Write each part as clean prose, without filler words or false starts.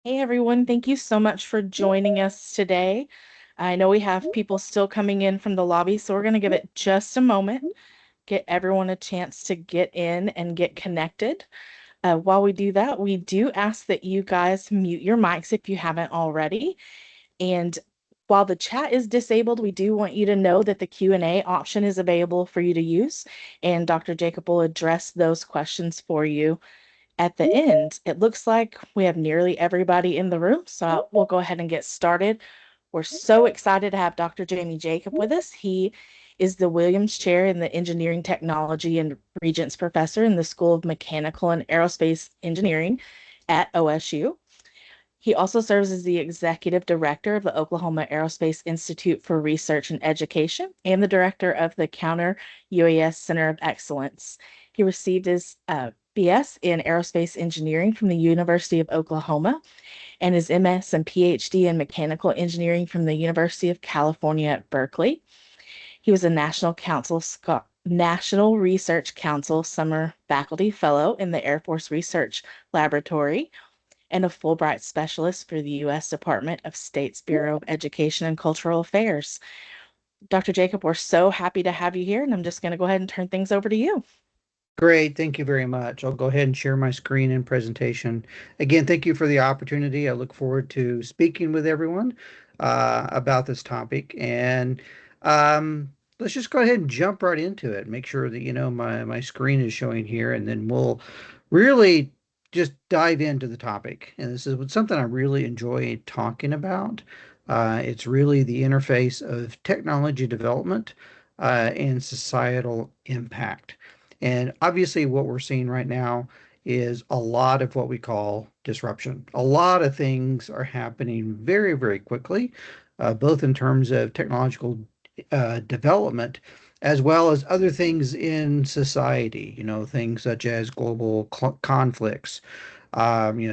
Hey everyone, thank you so much for joining us today. I know we have people still coming in from the lobby, so we're going to give it just a moment, get everyone a chance to get in and get connected. While we do that, we do ask that you guys mute your mics if you haven't already. And while the chat is disabled, we do want you to know that the Q&A option is available for you to use, and Dr. Jacob will address those questions for you at the end. It looks like we have nearly everybody in the room, so we'll go ahead and get started. We're so excited to have Dr. Jamey Jacob with us. He is the Williams Chair in the Engineering Technology and Regents Professor in the School of Mechanical and Aerospace Engineering at OSU. He also serves as the Executive Director of the Oklahoma Aerospace Institute for Research and Education and the Director of the Counter UAS Center of Excellence. He received his BS in Aerospace Engineering from the University of Oklahoma and his MS and PhD in Mechanical Engineering from the University of California at Berkeley. He was a National Research Council Summer Faculty Fellow in the Air Force Research Laboratory and a Fulbright Specialist for the U.S. Department of State's Bureau of Education and Cultural Affairs. Dr. Jacob, we're so happy to have you here, and I'm just going to go ahead and turn things over to you. Great. Thank you very much. I'll go ahead and share my screen and presentation. Again, thank you for the opportunity. I look forward to speaking with everyone about this topic. And let's just go ahead and jump right into it. Make sure that, my screen is showing here, and then we'll really just dive into the topic. And this is something I really enjoy talking about. It's really the interface of technology development and societal impact. And obviously, what we're seeing right now is a lot of what we call disruption. A lot of things are happening very, very quickly, both in terms of technological development as well as other things in society, things such as global conflicts,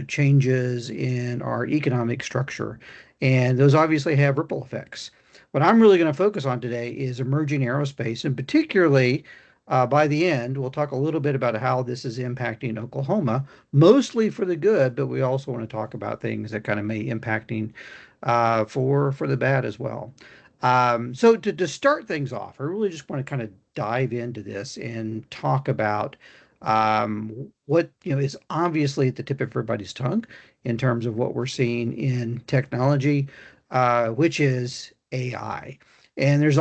changes in our economic structure. And those obviously have ripple effects. What I'm really going to focus on today is emerging aerospace, and particularly by the end, we'll talk a little bit about how this is impacting Oklahoma, mostly for the good, but we also want to talk about things that kind of may impacting for the bad as well. So to start things off, I really just want to kind of dive into this and talk about what is obviously at the tip of everybody's tongue in terms of what we're seeing in technology, which is AI. And there's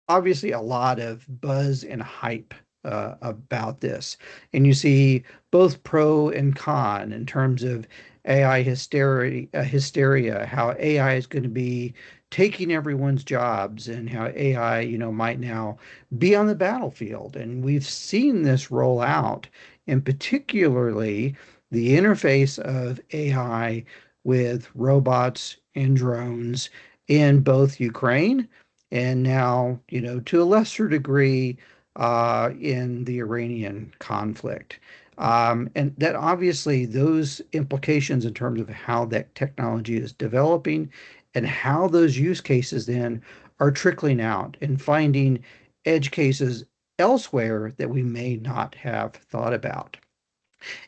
obviously a lot of buzz and hype about this. And you see both pro and con in terms of AI hysteria, how AI is going to be taking everyone's jobs and how AI, might now be on the battlefield. And we've seen this roll out, and particularly the interface of AI with robots and drones in both Ukraine and now, to a lesser degree, in the Iranian conflict. And that obviously, those implications in terms of how that technology is developing and how those use cases then are trickling out and finding edge cases elsewhere that we may not have thought about.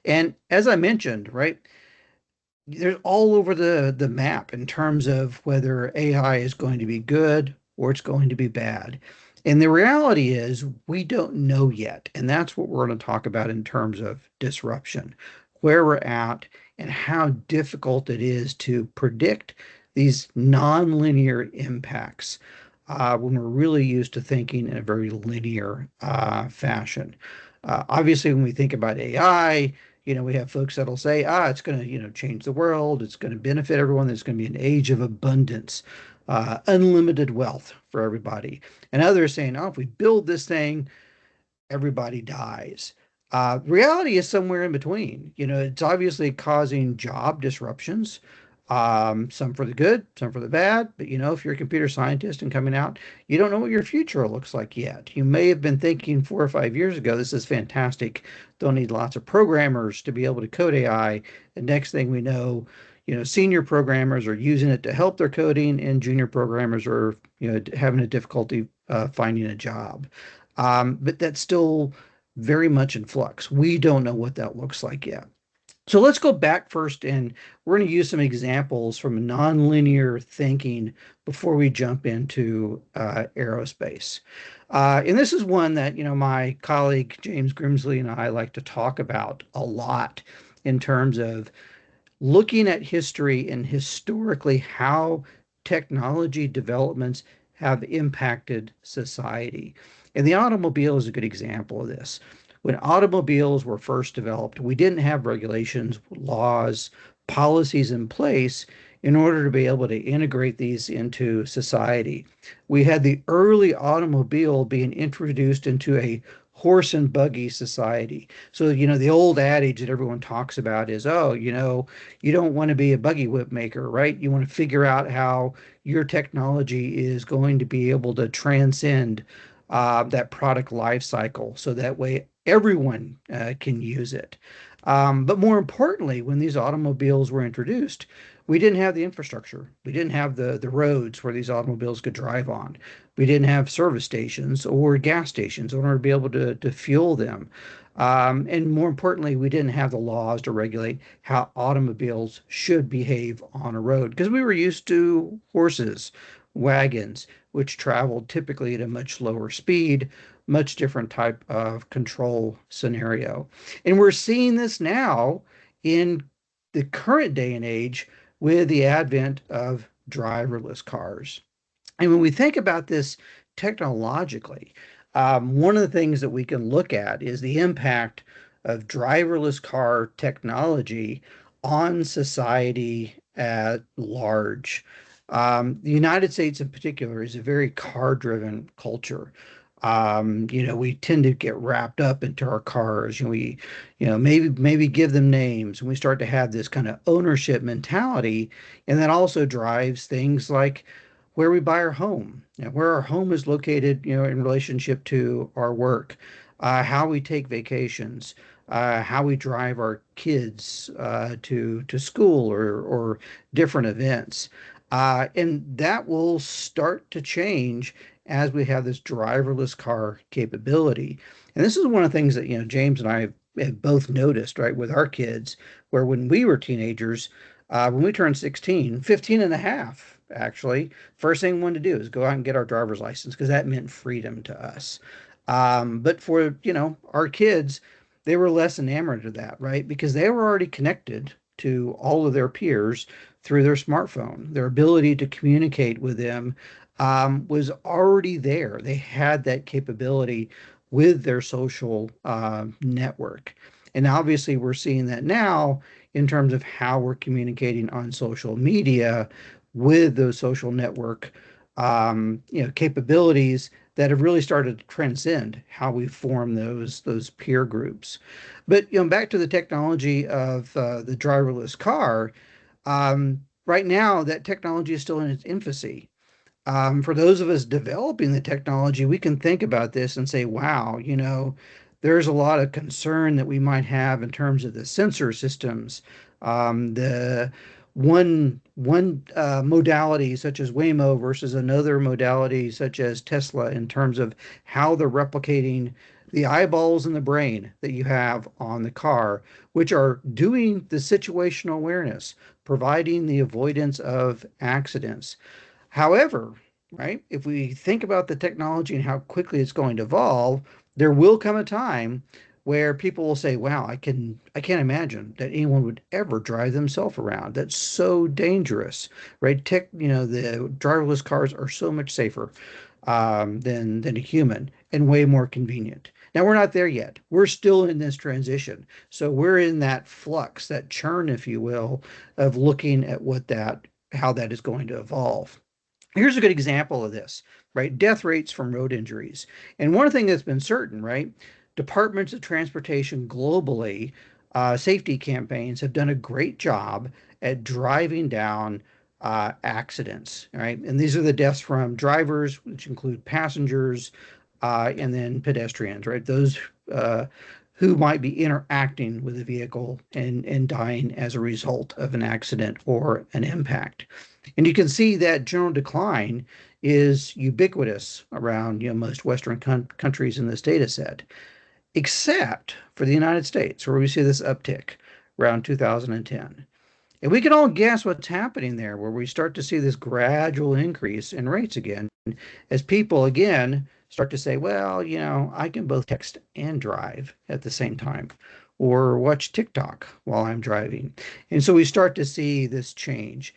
And as I mentioned, right, they're all over the map in terms of whether AI is going to be good or it's going to be bad. And the reality is we don't know yet. And that's what we're going to talk about in terms of disruption, where we're at and how difficult it is to predict these nonlinear impacts when we're really used to thinking in a very linear fashion. Obviously, when we think about AI, we have folks that'll say, it's going to, change the world. It's going to benefit everyone. There's going to be an age of abundance, unlimited wealth for everybody. And others saying, if we build this thing, everybody dies. Reality is somewhere in between. It's obviously causing job disruptions, some for the good, some for the bad. But if you're a computer scientist and coming out, you don't know what your future looks like yet. You may have been thinking 4 or 5 years ago, this is fantastic. Don't need lots of programmers to be able to code AI. And next thing we know, senior programmers are using it to help their coding, and junior programmers are, having a difficulty finding a job. But that's still very much in flux. We don't know what that looks like yet. So let's go back first, and we're going to use some examples from nonlinear thinking before we jump into aerospace. And this is one that, my colleague James Grimsley and I like to talk about a lot in terms of looking at history and historically how technology developments have impacted society. And the automobile is a good example of this. When automobiles were first developed, we didn't have regulations, laws, policies in place in order to be able to integrate these into society. We had the early automobile being introduced into a horse and buggy society. So, the old adage that everyone talks about is, oh, you don't want to be a buggy whip maker, right? You want to figure out how your technology is going to be able to transcend that product life cycle so that way everyone can use it. But more importantly, when these automobiles were introduced, we didn't have the infrastructure. We didn't have the roads where these automobiles could drive on. We didn't have service stations or gas stations in order to be able to fuel them. And more importantly, we didn't have the laws to regulate how automobiles should behave on a road because we were used to horses, wagons, which traveled typically at a much lower speed, much different type of control scenario. And we're seeing this now in the current day and age with the advent of driverless cars. And when we think about this technologically, one of the things that we can look at is the impact of driverless car technology on society at large. The United States, in particular, is a very car-driven culture. We tend to get wrapped up into our cars. We, maybe give them names, and we start to have this kind of ownership mentality, and that also drives things like where we buy our home, where our home is located, in relationship to our work, how we take vacations, how we drive our kids to school or different events. And that will start to change as we have this driverless car capability. And this is one of the things that, James and I have both noticed, right, with our kids, where when we were teenagers, when we turned 16, 15 and a half, actually, first thing we wanted to do is go out and get our driver's license because that meant freedom to us. But for, our kids, they were less enamored of that, right? Because they were already connected to all of their peers through their smartphone. Their ability to communicate with them was already there. They had that capability with their social network. And obviously, we're seeing that now in terms of how we're communicating on social media with those social network capabilities that have really started to transcend how we form those peer groups. But back to the technology of the driverless car. Right now, that technology is still in its infancy. For those of us developing the technology, we can think about this and say, wow, there's a lot of concern that we might have in terms of the sensor systems, the one modality such as Waymo versus another modality such as Tesla in terms of how they're replicating the eyeballs and the brain that you have on the car, which are doing the situational awareness, providing the avoidance of accidents. However, right, if we think about the technology and how quickly it's going to evolve, there will come a time where people will say, "Wow, I can't imagine that anyone would ever drive themselves around. That's so dangerous." Right? The driverless cars are so much safer than a human and way more convenient. Now we're not there yet. We're still in this transition. So we're in that flux, that churn, if you will, of looking at how that is going to evolve. Here's a good example of this, right? Death rates from road injuries. And one thing that's been certain, right? Departments of transportation globally, safety campaigns have done a great job at driving down accidents, right? And these are the deaths from drivers, which include passengers, and then pedestrians, right? Those who might be interacting with the vehicle and dying as a result of an accident or an impact. And you can see that general decline is ubiquitous around most Western countries in this data set, except for the United States, where we see this uptick, around 2010. And we can all guess what's happening there, where we start to see this gradual increase in rates again, as people again start to say, well, I can both text and drive at the same time, or watch TikTok while I'm driving. And so we start to see this change.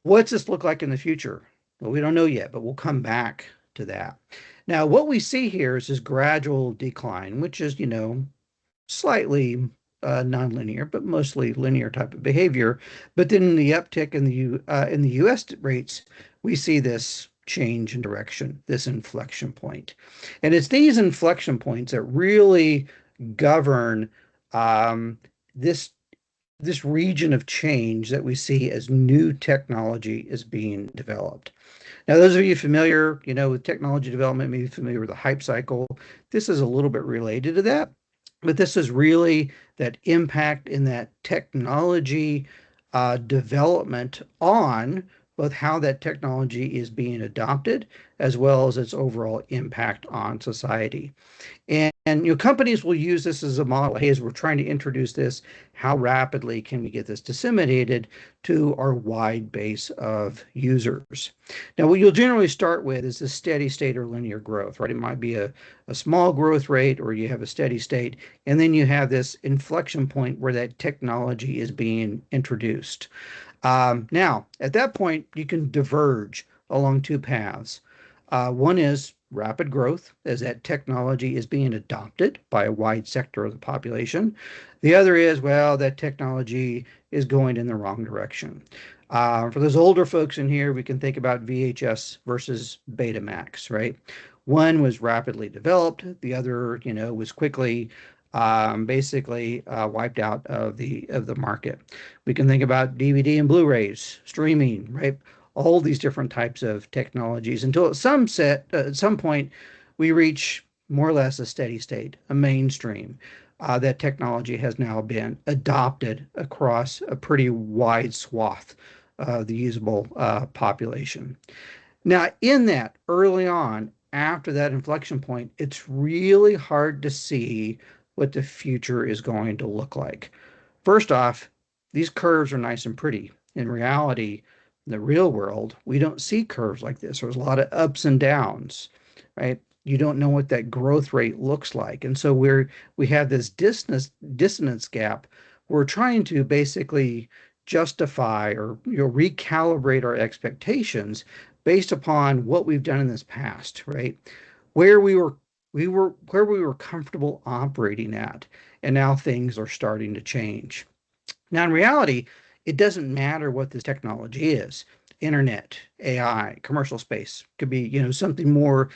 What's this look like in the future? Well, we don't know yet, but we'll come back to that. Now, what we see here is this gradual decline, which is, slightly nonlinear, but mostly linear type of behavior. But then the uptick in the U.S. rates, we see this change in direction, this inflection point, and it's these inflection points that really govern um, this this region of change that we see as new technology is being developed. Now, those of you familiar, with technology development, maybe familiar with the hype cycle, this is a little bit related to that, but this is really that impact in that technology development on both how that technology is being adopted as well as its overall impact on society. And companies will use this as a model. Hey, as we're trying to introduce this, how rapidly can we get this disseminated to our wide base of users? Now, what you'll generally start with is a steady state or linear growth, right? It might be a small growth rate, or you have a steady state, and then you have this inflection point where that technology is being introduced. Now, at that point, you can diverge along two paths. One is rapid growth as that technology is being adopted by a wide sector of the population. The other is, well, that technology is going in the wrong direction. For those older folks in here, we can think about VHS versus Betamax, right? One was rapidly developed, the other, was quickly basically wiped out of the market. We can think about DVD and Blu-rays, streaming, right? All these different types of technologies until at some point we reach more or less a steady state, a mainstream. That technology has now been adopted across a pretty wide swath of the usable population. Now, in that early on, after that inflection point, it's really hard to see what the future is going to look like. First off, these curves are nice and pretty. In reality, in the real world, we don't see curves like this. There's a lot of ups and downs, right? You don't know what that growth rate looks like. And so we have this dissonance gap. We're trying to basically justify or recalibrate our expectations based upon what we've done in this past, right? Where we were comfortable operating at, and now things are starting to change. Now, in reality, it doesn't matter what this technology is. Internet, AI, commercial space could be, something more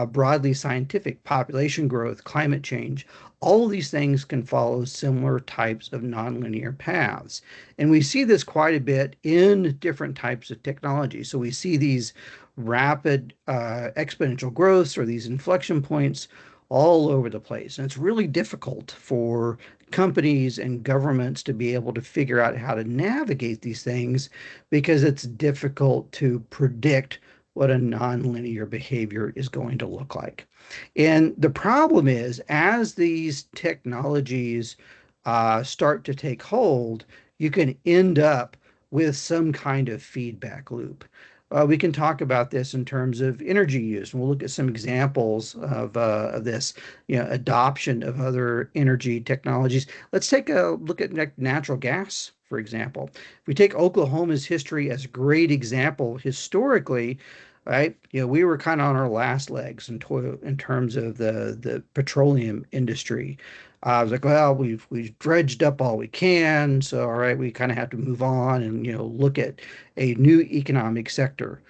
broadly scientific, population growth, climate change. All of these things can follow similar types of nonlinear paths. And we see this quite a bit in different types of technology. So we see these rapid exponential growths or these inflection points all over the place. And it's really difficult for companies and governments to be able to figure out how to navigate these things because it's difficult to predict what a nonlinear behavior is going to look like. And the problem is, as these technologies start to take hold, you can end up with some kind of feedback loop. We can talk about this in terms of energy use, and we'll look at some examples of this, adoption of other energy technologies. Let's take a look at natural gas, for example. If we take Oklahoma's history as a great example, historically, right, we were kind of on our last legs in terms of the petroleum industry. I was like, well, we've dredged up all we can, so all right, we kind of have to move on and look at a new economic sector.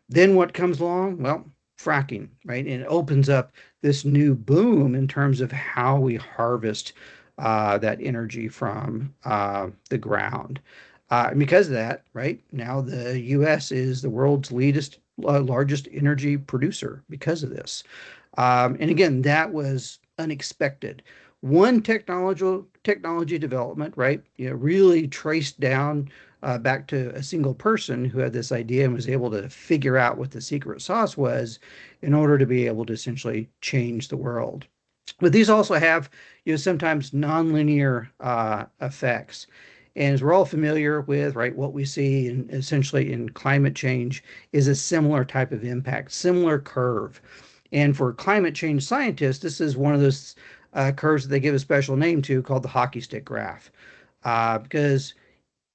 Then what comes along? Well, fracking, right? And it opens up this new boom in terms of how we harvest that energy from the ground. And because of that, right, now the U.S. is the world's largest energy producer because of this. And again, that was unexpected. One technology development, right, really traced down back to a single person who had this idea and was able to figure out what the secret sauce was in order to be able to essentially change the world. But these also have, sometimes nonlinear effects. And as we're all familiar with, right, what we see essentially in climate change is a similar type of impact, similar curve. And for climate change scientists, this is one of those curves that they give a special name to called the hockey stick graph, because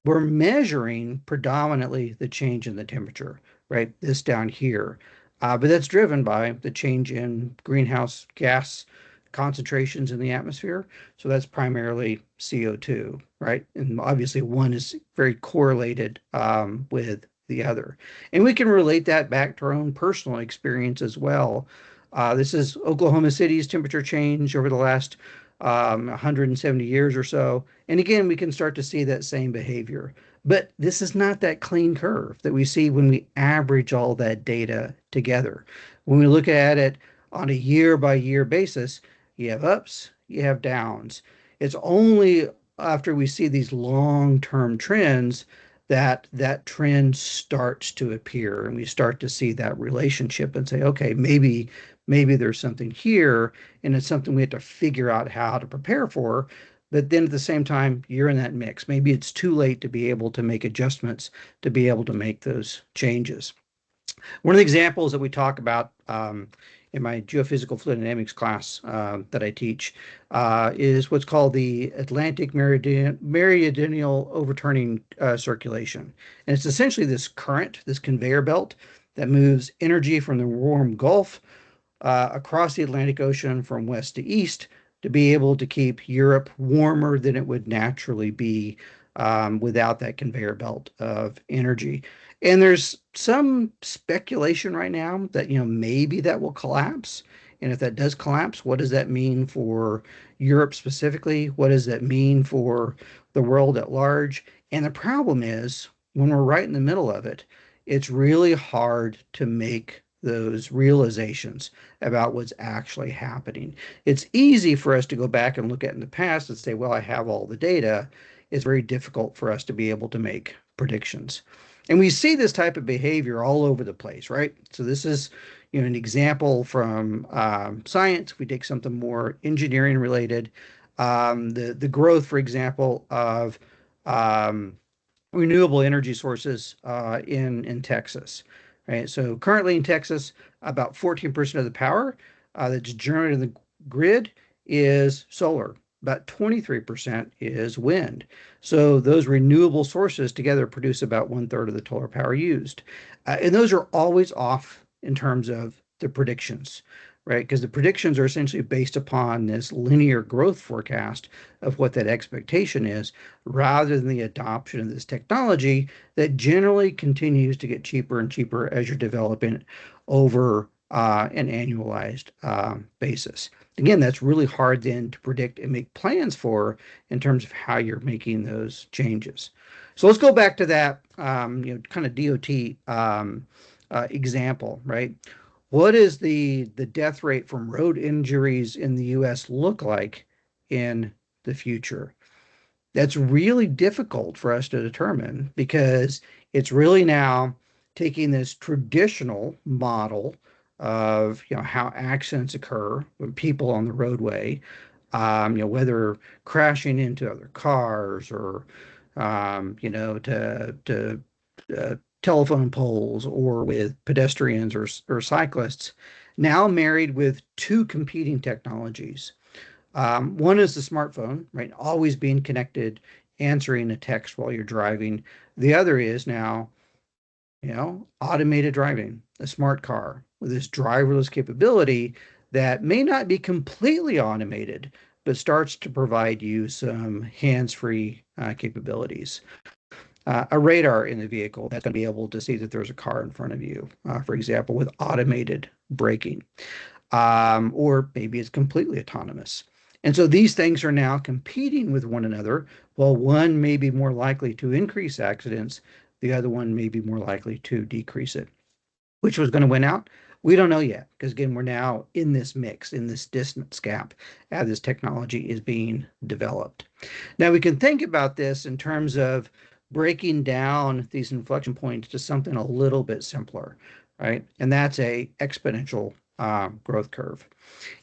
we're measuring predominantly the change in the temperature, right? This down here. But that's driven by the change in greenhouse gas concentrations in the atmosphere. So that's primarily CO2, right? And obviously, one is very correlated with the other. And we can relate that back to our own personal experience as well. This is Oklahoma City's temperature change over the last 170 years or so. And again, we can start to see that same behavior. But this is not that clean curve that we see when we average all that data together. When we look at it on a year by year basis, you have ups, you have downs. It's only after we see these long-term trends that that trend starts to appear and we start to see that relationship and say, okay, maybe there's something here and it's something we have to figure out how to prepare for. But then at the same time, you're in that mix. Maybe it's too late to be able to make adjustments to be able to make those changes. One of the examples that we talk about in my geophysical fluid dynamics class that I teach is what's called the Atlantic meridional overturning circulation. And it's essentially this current, this conveyor belt that moves energy from the warm Gulf across the Atlantic Ocean from west to east to be able to keep Europe warmer than it would naturally be without that conveyor belt of energy. And there's some speculation right now that, maybe that will collapse. And if that does collapse, what does that mean for Europe specifically? What does that mean for the world at large? And the problem is, when we're right in the middle of it, it's really hard to make those realizations about what's actually happening. It's easy for us to go back and look at in the past and say, well, I have all the data. It's very difficult for us to be able to make predictions. And we see this type of behavior all over the place, right? So this is, an example from science. If we take something more engineering related, the growth, for example, of um, renewable energy sources in Texas, right? So currently in Texas, about 14% of the power that's generated in the grid is solar. About 23% is wind. So those renewable sources together produce about one-third of the total power used. And those are always off in terms of the predictions, right? Because the predictions are essentially based upon this linear growth forecast of what that expectation is, rather than the adoption of this technology that generally continues to get cheaper and cheaper as you're developing it over an annualized basis. Again, that's really hard then to predict and make plans for in terms of how you're making those changes. So let's go back to that, kind of DOT example, right? What is the death rate from road injuries in the U.S. look like in the future? That's really difficult for us to determine because it's really now taking this traditional model of how accidents occur when people on the roadway, whether crashing into other cars or to telephone poles or with pedestrians or cyclists, now married with two competing technologies. One is the smartphone, right? Always being connected, answering a text while you're driving. The other is now, automated driving, a smart car with this driverless capability that may not be completely automated, but starts to provide you some hands-free capabilities. A radar in the vehicle that's going to be able to see that there's a car in front of you, for example, with automated braking. Or maybe it's completely autonomous. And so these things are now competing with one another. While one may be more likely to increase accidents, the other one may be more likely to decrease it. Which was going to win out? We don't know yet, because again, we're now in this mix, in this distance gap, as this technology is being developed. Now we can think about this in terms of breaking down these inflection points to something a little bit simpler, right? And that's a exponential growth curve.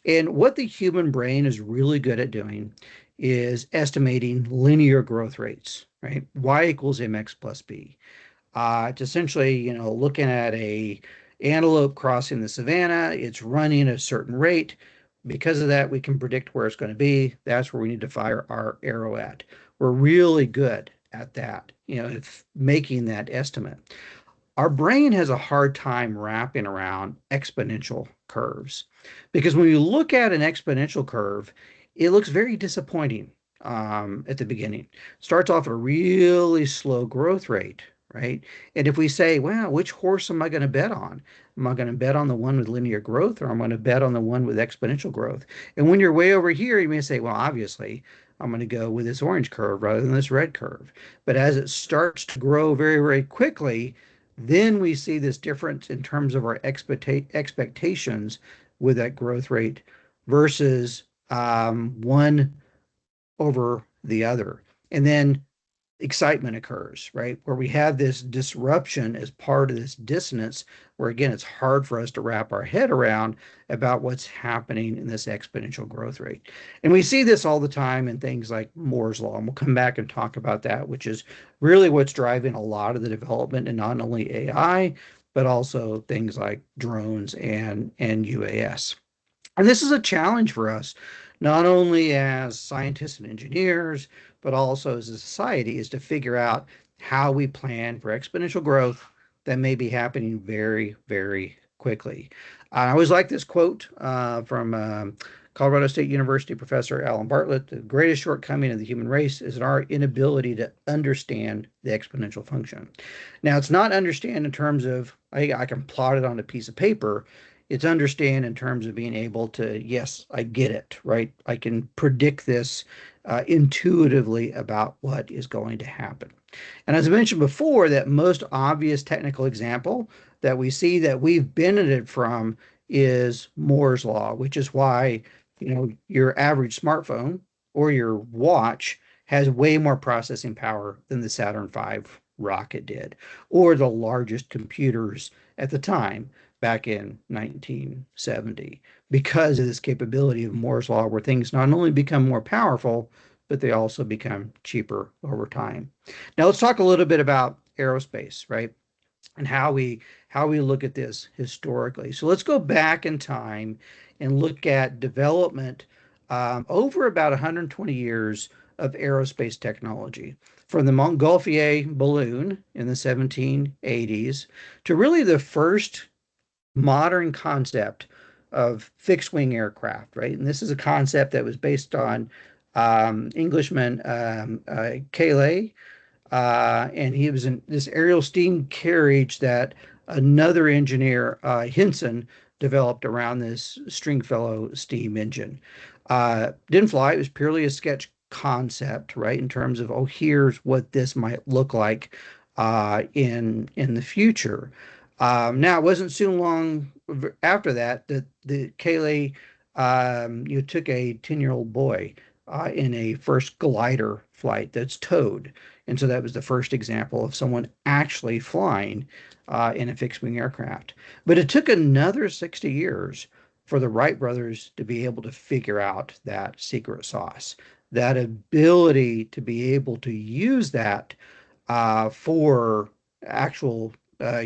And what the human brain is really good at doing is estimating linear growth rates, right? Y equals mx plus b. It's essentially, looking at a antelope crossing the savannah. It's running at a certain rate. Because of that, we can predict where it's going to be. That's where we need to fire our arrow at. We're really good at that, making that estimate. Our brain has a hard time wrapping around exponential curves because when you look at an exponential curve, it looks very disappointing at the beginning. Starts off at a really slow growth rate, right? And if we say, well, which horse am I going to bet on? Am I going to bet on the one with linear growth or am I going to bet on the one with exponential growth? And when you're way over here, you may say, well, obviously, I'm going to go with this orange curve rather than this red curve. But as it starts to grow very, very quickly, then we see this difference in terms of our expectations with that growth rate versus one over the other. And then excitement occurs, right? Where we have this disruption as part of this dissonance, where again, it's hard for us to wrap our head around about what's happening in this exponential growth rate. And we see this all the time in things like Moore's Law, and we'll come back and talk about that, which is really what's driving a lot of the development in not only AI, but also things like drones and UAS. And this is a challenge for us, not only as scientists and engineers, but also as a society, is to figure out how we plan for exponential growth that may be happening very, very quickly. I always like this quote from Colorado State University professor Alan Bartlett. The greatest shortcoming of the human race is our inability to understand the exponential function. Now, it's not understand in terms of I can plot it on a piece of paper. It's understand in terms of being able to, yes, I get it, right? I can predict this intuitively about what is going to happen. And as I mentioned before, that most obvious technical example that we see that we've benefited from is Moore's Law, which is why, your average smartphone or your watch has way more processing power than the Saturn V rocket did, or the largest computers at the time back in 1970, because of this capability of Moore's Law, where things not only become more powerful, but they also become cheaper over time. Now let's talk a little bit about aerospace, right? And how we look at this historically. So let's go back in time and look at development over about 120 years of aerospace technology, from the Montgolfier balloon in the 1780s to really the first modern concept of fixed wing aircraft, right? And this is a concept that was based on Englishman Cayley, and he was in this aerial steam carriage that another engineer, Hinson, developed around this Stringfellow steam engine. Didn't fly. It was purely a sketch concept, right? In terms of, oh, here's what this might look like in the future. Now, it wasn't soon long after that that the Cayley you took a 10-year-old boy in a first glider flight that's towed. And so that was the first example of someone actually flying in a fixed wing aircraft. But it took another 60 years for the Wright brothers to be able to figure out that secret sauce, that ability to be able to use that for actual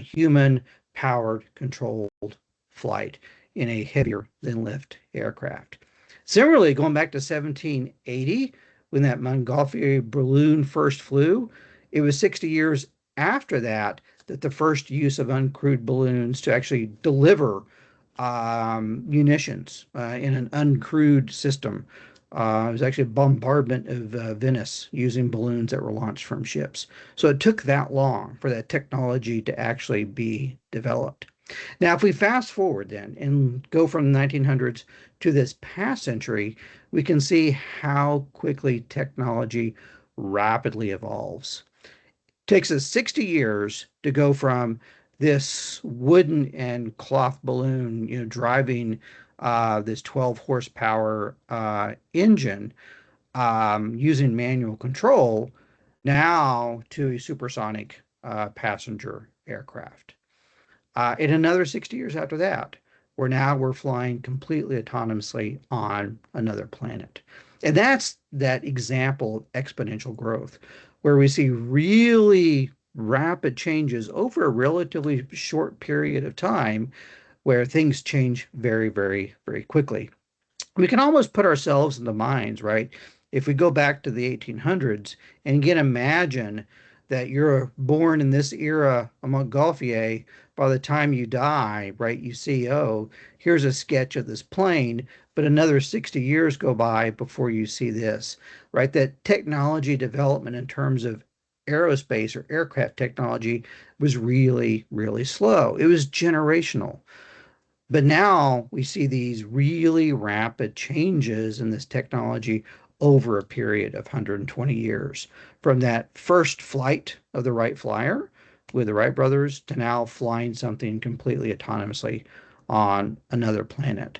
human powered controlled flight in a heavier than lift aircraft. Similarly, going back to 1780, when that Montgolfier balloon first flew, it was 60 years after that that the first use of uncrewed balloons to actually deliver munitions in an uncrewed system. It was actually a bombardment of Venice using balloons that were launched from ships. So it took that long for that technology to actually be developed. Now, if we fast forward then and go from the 1900s to this past century, we can see how quickly technology rapidly evolves. It takes us 60 years to go from this wooden and cloth balloon, driving this 12 horsepower engine using manual control, now to a supersonic passenger aircraft. In another 60 years after that, where now we're flying completely autonomously on another planet. And that's that example of exponential growth, where we see really rapid changes over a relatively short period of time, where things change very, very, very quickly. We can almost put ourselves in the minds, right? If we go back to the 1800s and again imagine that you're born in this era of Montgolfier, by the time you die, right, you see, oh, here's a sketch of this plane, but another 60 years go by before you see this, right? That technology development in terms of aerospace or aircraft technology was really, really slow. It was generational. But now we see these really rapid changes in this technology over a period of 120 years. From that first flight of the Wright Flyer with the Wright brothers to now flying something completely autonomously on another planet,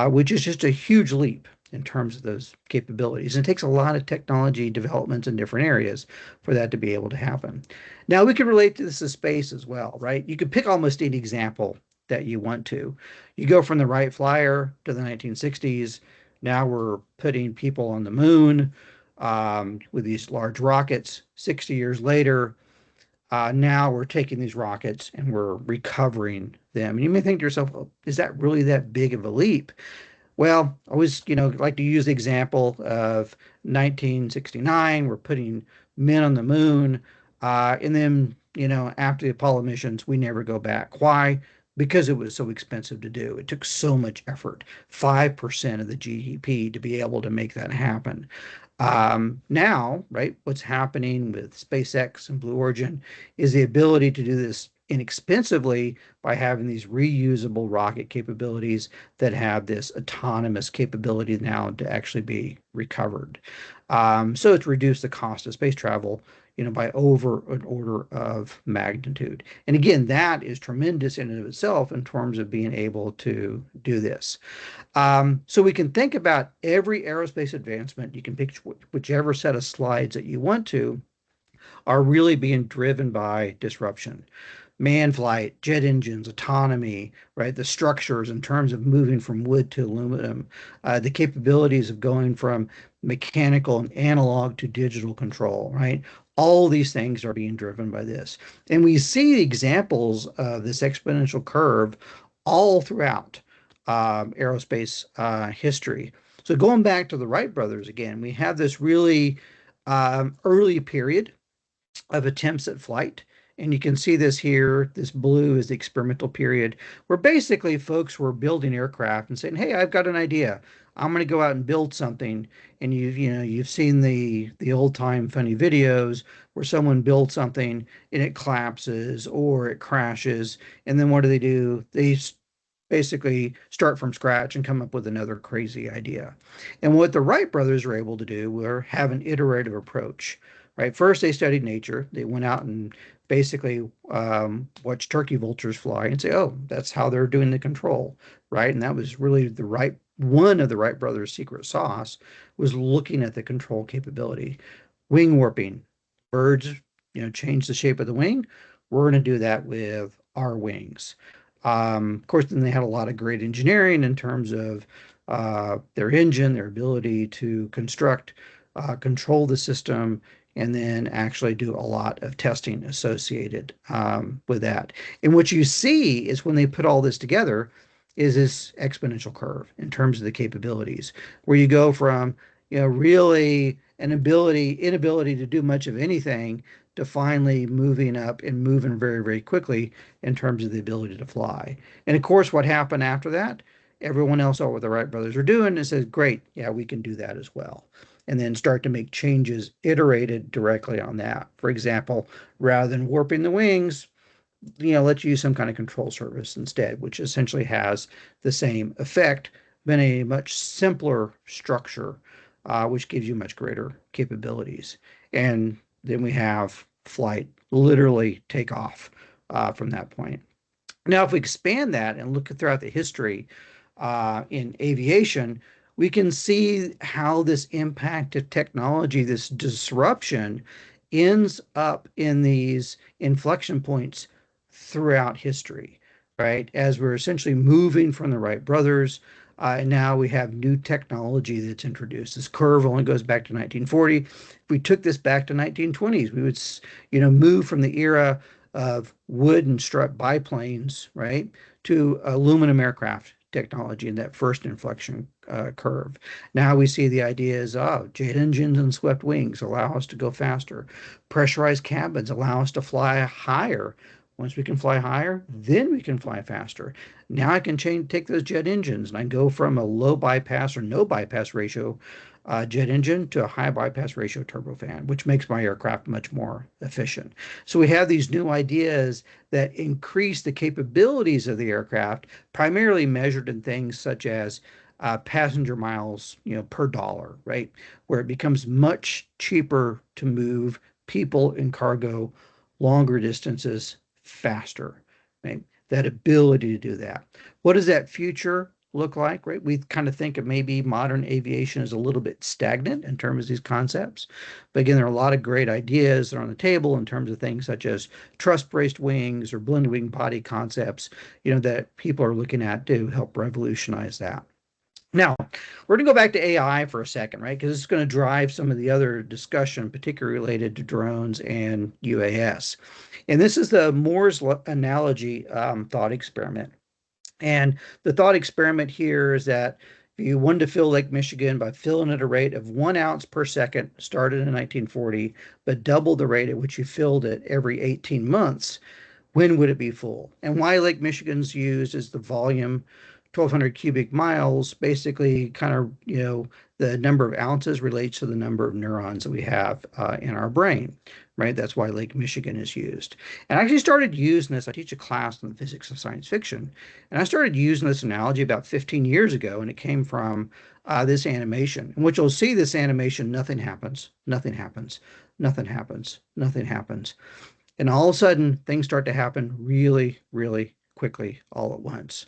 which is just a huge leap in terms of those capabilities. And it takes a lot of technology developments in different areas for that to be able to happen. Now, we can relate to this to space as well, right? You could pick almost any example that you want to. You go from the Wright Flyer to the 1960s. Now we're putting people on the moon with these large rockets. 60 years later, now we're taking these rockets and we're recovering them. And you may think to yourself, oh, is that really that big of a leap? Well, I always, like to use the example of 1969. We're putting men on the moon, and then, after the Apollo missions, we never go back. Why? Because it was so expensive to do. It took so much effort, 5% of the GDP to be able to make that happen. Now, right, what's happening with SpaceX and Blue Origin is the ability to do this inexpensively by having these reusable rocket capabilities that have this autonomous capability now to actually be recovered. So it's reduced the cost of space travel, by over an order of magnitude. And again, that is tremendous in and of itself in terms of being able to do this. So we can think about every aerospace advancement. You can pick whichever set of slides that you want to are really being driven by disruption. Man flight, jet engines, autonomy, right? The structures in terms of moving from wood to aluminum, the capabilities of going from mechanical and analog to digital control, right? All these things are being driven by this. And we see examples of this exponential curve all throughout aerospace history. So going back to the Wright brothers again, we have this really early period of attempts at flight. And you can see this here. This blue is the experimental period where basically folks were building aircraft and saying, "Hey, I've got an idea. I'm going to go out and build something." And you've seen the old time funny videos where someone builds something and it collapses or it crashes. And then what do? They basically start from scratch and come up with another crazy idea. And what the Wright brothers were able to do were have an iterative approach, right? First, they studied nature. They went out and basically watched turkey vultures fly and say, oh, that's how they're doing the control, right? And that was really one of the Wright brothers' secret sauce was looking at the control capability. Wing warping. Birds, change the shape of the wing. We're going to do that with our wings. Of course, then they had a lot of great engineering in terms of their engine, their ability to construct, control the system, and then actually do a lot of testing associated with that. And what you see is when they put all this together is this exponential curve in terms of the capabilities, where you go from, really an inability to do much of anything to finally moving up and moving very, very quickly in terms of the ability to fly. And of course, what happened after that? Everyone else saw what the Wright brothers are doing and says, great, yeah, we can do that as well. And then start to make changes iterated directly on that. For example, rather than warping the wings, let's use some kind of control surface instead, which essentially has the same effect, but a much simpler structure, which gives you much greater capabilities. And then we have flight literally take off from that point. Now, if we expand that and look throughout the history in aviation, we can see how this impact of technology, this disruption, ends up in these inflection points throughout history, right? As we're essentially moving from the Wright brothers, and now we have new technology that's introduced. This curve only goes back to 1940. If we took this back to 1920s, we would, move from the era of wood and strut biplanes, right, to aluminum aircraft technology in that first inflection curve. Now we see the ideas of jet engines and swept wings allow us to go faster. Pressurized cabins allow us to fly higher. Once we can fly higher, then we can fly faster. Now I can take those jet engines and I go from a low bypass or no bypass ratio jet engine to a high bypass ratio turbofan, which makes my aircraft much more efficient. So we have these new ideas that increase the capabilities of the aircraft, primarily measured in things such as passenger miles, per dollar, right? Where it becomes much cheaper to move people and cargo longer distances faster, right? That ability to do that. What does that future look like, right? We kind of think of maybe modern aviation as a little bit stagnant in terms of these concepts. But again, there are a lot of great ideas that are on the table in terms of things such as truss-braced wings or blended wing body concepts, that people are looking at to help revolutionize that. Now, we're going to go back to AI for a second, right? Because it's going to drive some of the other discussion, particularly related to drones and UAS. And this is the Moore's analogy thought experiment. And the thought experiment here is that if you wanted to fill Lake Michigan by filling at a rate of 1 ounce per second, started in 1940, but double the rate at which you filled it every 18 months, when would it be full? And why Lake Michigan's used as the volume, 1,200 cubic miles, basically kind of, the number of ounces relates to the number of neurons that we have in our brain, right? That's why Lake Michigan is used. And I actually started using this. I teach a class in the physics of science fiction, and I started using this analogy about 15 years ago, and it came from this animation, in which you'll see this animation, nothing happens, nothing happens, nothing happens, nothing happens. And all of a sudden, things start to happen really, really quickly all at once.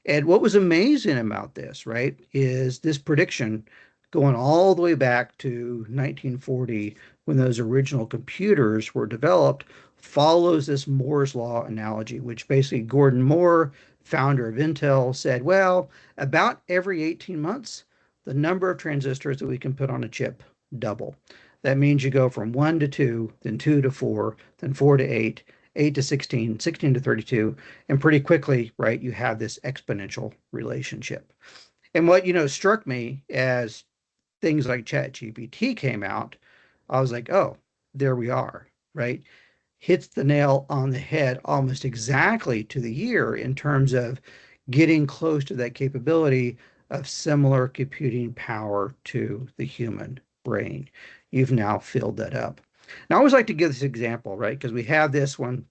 And what was amazing about this, right, is this prediction going all the way back to 1940 when those original computers were developed follows this Moore's Law analogy, which basically Gordon Moore, founder of Intel, said, well, about every 18 months, the number of transistors that we can put on a chip double. That means you go from 1 to 2, then 2 to 4, then 4 to 8, 8 to 16, 16 to 32, and pretty quickly, right, you have this exponential relationship. And what, struck me as things like ChatGPT came out, I was like, oh, there we are, right? Hits the nail on the head almost exactly to the year in terms of getting close to that capability of similar computing power to the human brain. You've now filled that up. Now, I always like to give this example, right? Because we have this one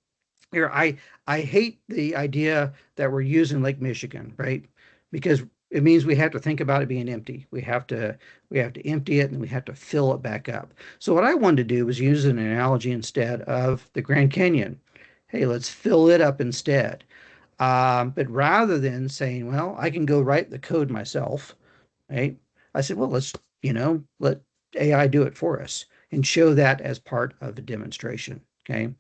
here. I hate the idea that we're using Lake Michigan, right? Because it means we have to think about it being empty. We have to empty it and we have to fill it back up. So what I wanted to do was use an analogy instead of the Grand Canyon. Hey, let's fill it up instead. But rather than saying, well, I can go write the code myself, right? I said, well, let's, let AI do it for us and show that as part of a demonstration. Okay.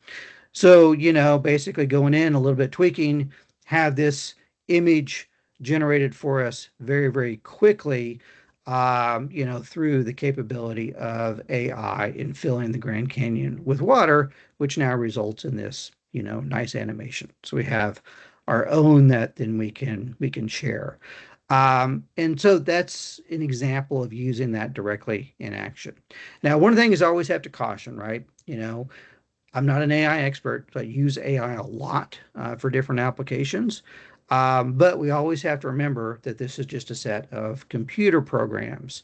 So, basically going in a little bit tweaking, have this image generated for us very, very quickly, through the capability of AI in filling the Grand Canyon with water, which now results in this, nice animation. So we have our own that then we can share. And so that's an example of using that directly in action. Now, one of the things I always have to caution, right? I'm not an AI expert, but I use AI a lot for different applications. But we always have to remember that this is just a set of computer programs.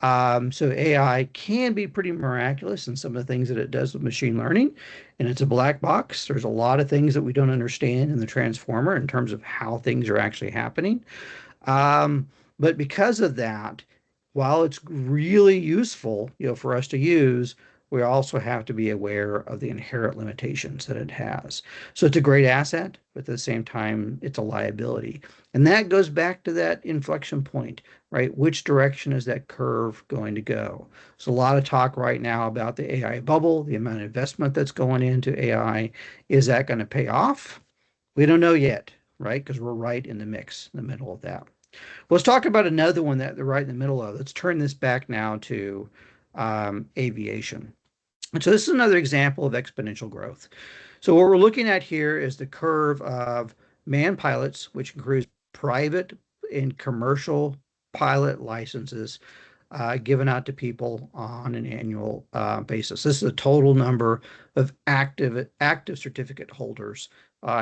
So AI can be pretty miraculous in some of the things that it does with machine learning, and it's a black box. There's a lot of things that we don't understand in the transformer in terms of how things are actually happening. Um, but because of that, while it's really useful, for us to use, we also have to be aware of the inherent limitations that it has. So it's a great asset, but at the same time, it's a liability. And that goes back to that inflection point, right? Which direction is that curve going to go? So a lot of talk right now about the AI bubble, the amount of investment that's going into AI. Is that going to pay off? We don't know yet. right? Because we're right in the mix, in the middle of that. Let's talk about another one that they're right in the middle of. Let's turn this back now to aviation. And so this is another example of exponential growth. So what we're looking at here is the curve of manned pilots, which includes private and commercial pilot licenses given out to people on an annual basis. This is the total number of active certificate holders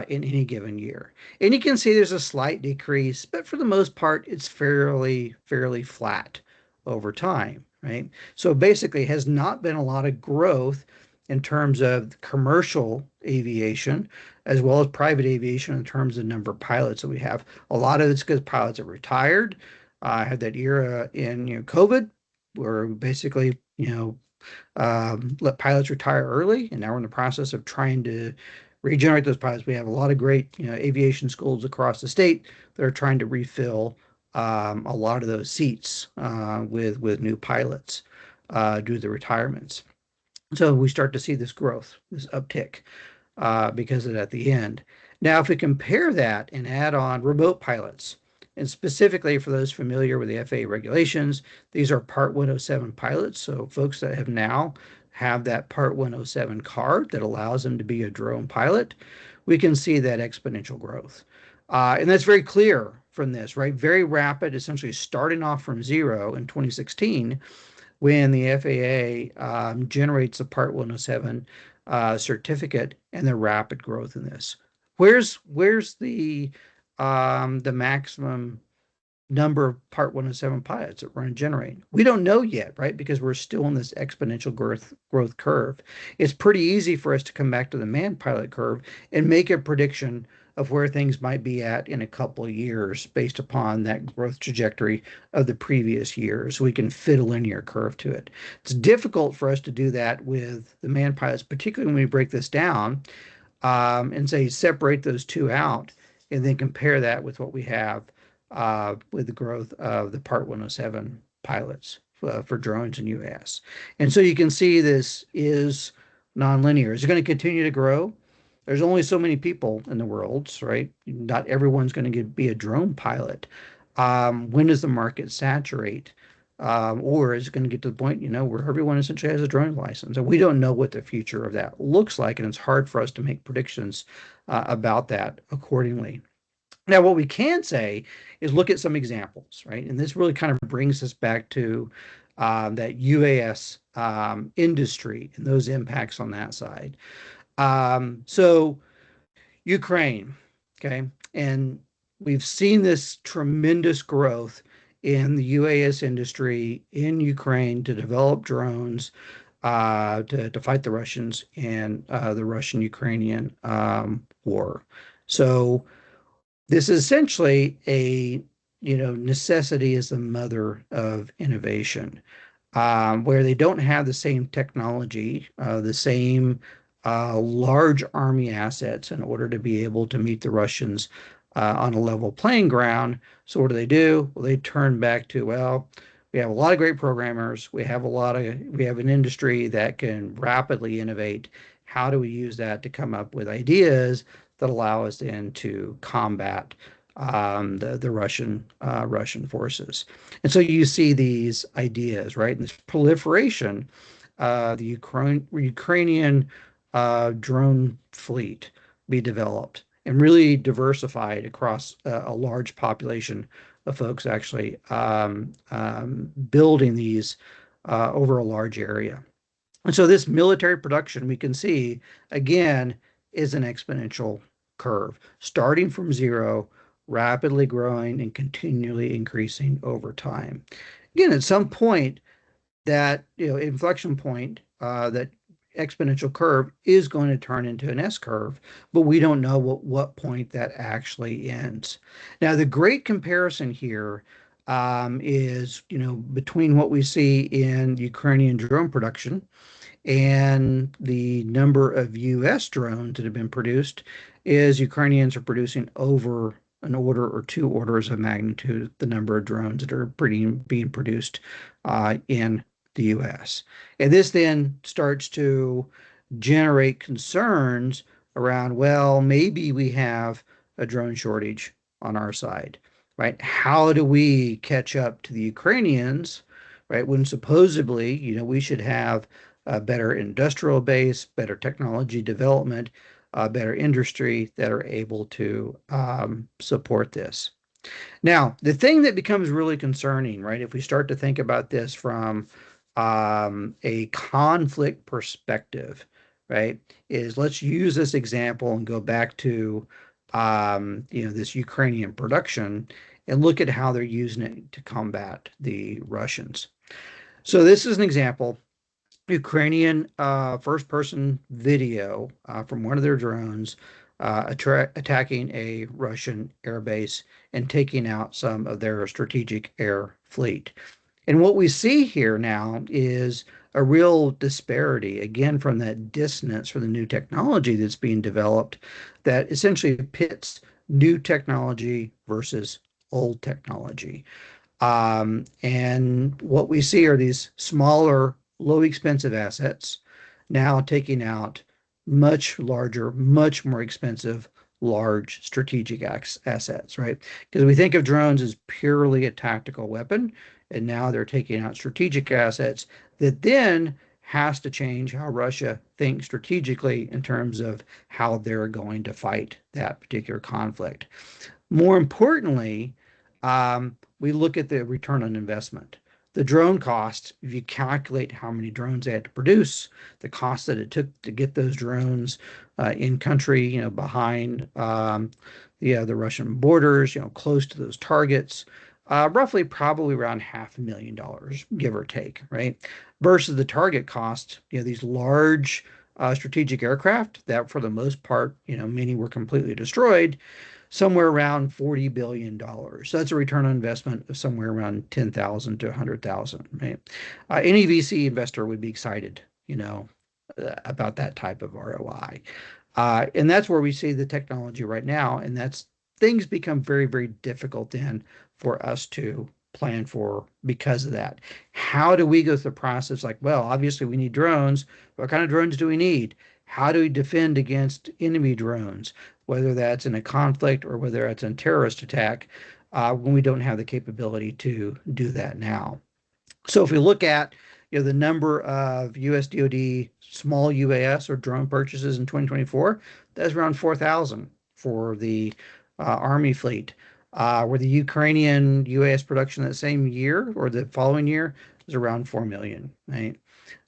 in any given year. And you can see there's a slight decrease, but for the most part, it's fairly flat over time, right? So basically, has not been a lot of growth in terms of commercial aviation as well as private aviation in terms of the number of pilots that we have. A lot of it's because pilots are retired. I had that era in COVID where basically let pilots retire early, and now we're in the process of trying to regenerate those pilots. We have a lot of great aviation schools across the state that are trying to refill a lot of those seats with new pilots due to the retirements. So we start to see this growth, this uptick because of that at the end. Now, if we compare that and add on remote pilots, and specifically for those familiar with the FAA regulations, these are Part 107 pilots. So folks that have now have that Part 107 card that allows them to be a drone pilot, we can see that exponential growth. And that's very clear from this, right? Very rapid, essentially starting off from zero in 2016 when the FAA generates a Part 107 certificate and the rapid growth in this. Where's the maximum number of Part 107 pilots that we're going to generate? We don't know yet, right? Because we're still in this exponential growth curve. It's pretty easy for us to come back to the manned pilot curve and make a prediction of where things might be at in a couple of years based upon that growth trajectory of the previous years. We can fit a linear curve to it. It's difficult for us to do that with the manned pilots, particularly when we break this down and say separate those two out and then compare that with what we have with the growth of the Part 107 pilots for drones in US. And so you can see this is nonlinear. It's going to continue to grow. There's only so many people in the world, right? Not everyone's going to be a drone pilot. When does the market saturate? Or is it going to get to the point, where everyone essentially has a drone license? And we don't know what the future of that looks like, and it's hard for us to make predictions about that accordingly. Now, what we can say is look at some examples, right? And this really kind of brings us back to that UAS industry and those impacts on that side. So Ukraine, okay, and we've seen this tremendous growth in the UAS industry in Ukraine to develop drones to fight the Russians in the Russian-Ukrainian war. So this is essentially a necessity is the mother of innovation, where they don't have the same technology, the same large army assets in order to be able to meet the Russians on a level playing ground. So what do? Well, they turn back to, well, we have a lot of great programmers. We have an industry that can rapidly innovate. How do we use that to come up with ideas that allow us then to combat the Russian forces? And so you see these ideas, right? And this proliferation, the Ukrainian drone fleet be developed and really diversified across a large population of folks actually building these over a large area. And so this military production, we can see, again, is an exponential curve, starting from zero, rapidly growing and continually increasing over time. Again, at some point, that inflection point, that exponential curve is going to turn into an S curve, but we don't know what point that actually ends. Now, the great comparison here is between what we see in Ukrainian drone production and the number of US drones that have been produced is Ukrainians are producing over an order or two orders of magnitude the number of drones that are being produced in the US. And this then starts to generate concerns around, well, maybe we have a drone shortage on our side, right? How do we catch up to the Ukrainians, right? When supposedly, we should have a better industrial base, better technology development, better industry that are able to support this. Now, the thing that becomes really concerning, right, if we start to think about this from a conflict perspective, right, is let's use this example and go back to this Ukrainian production and look at how they're using it to combat the Russians. So this is an example. Ukrainian first person video from one of their drones attacking a Russian airbase and taking out some of their strategic air fleet. And what we see here now is a real disparity, again, from that dissonance from the new technology that's being developed that essentially pits new technology versus old technology. And what we see are these smaller, low expensive assets now taking out much larger, much more expensive, large strategic assets, right? Because we think of drones as purely a tactical weapon, and now they're taking out strategic assets that then has to change how Russia thinks strategically in terms of how they're going to fight that particular conflict. More importantly, we look at the return on investment. The drone cost, if you calculate how many drones they had to produce, the cost that it took to get those drones in country, behind the Russian borders, close to those targets, roughly probably around $500,000, give or take, right? Versus the target cost, these large strategic aircraft that for the most part, many were completely destroyed, somewhere around $40 billion. So that's a return on investment of somewhere around 10,000 to 100,000, right? Any VC investor would be excited, about that type of ROI. And that's where we see the technology right now. And that's things become very, very difficult then for us to plan for because of that. How do we go through the process? Like, well, obviously we need drones. What kind of drones do we need? How do we defend against enemy drones, whether that's in a conflict or whether it's a terrorist attack, when we don't have the capability to do that now? So if we look at the number of US DoD small UAS or drone purchases in 2024, that's around 4,000 for the Army fleet. Where the Ukrainian UAS production that same year or the following year is around 4 million, right?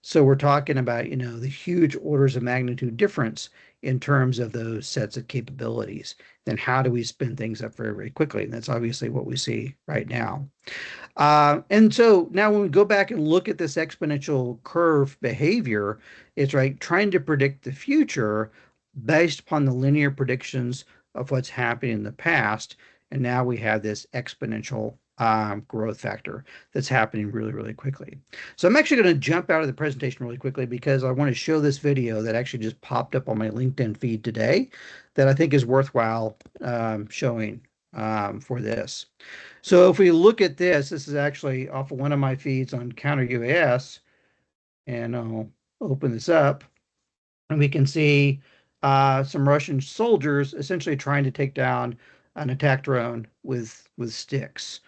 So we're talking about, the huge orders of magnitude difference in terms of those sets of capabilities. Then how do we spin things up very, very quickly? And that's obviously what we see right now. And so now when we go back and look at this exponential curve behavior, it's right trying to predict the future based upon the linear predictions of what's happening in the past. And now we have this exponential growth factor that's happening really, really quickly. So I'm actually going to jump out of the presentation really quickly because I want to show this video that actually just popped up on my LinkedIn feed today that I think is worthwhile showing for this. So if we look at this, this is actually off of one of my feeds on counter UAS, and I'll open this up, and we can see some Russian soldiers essentially trying to take down an attack drone with sticks.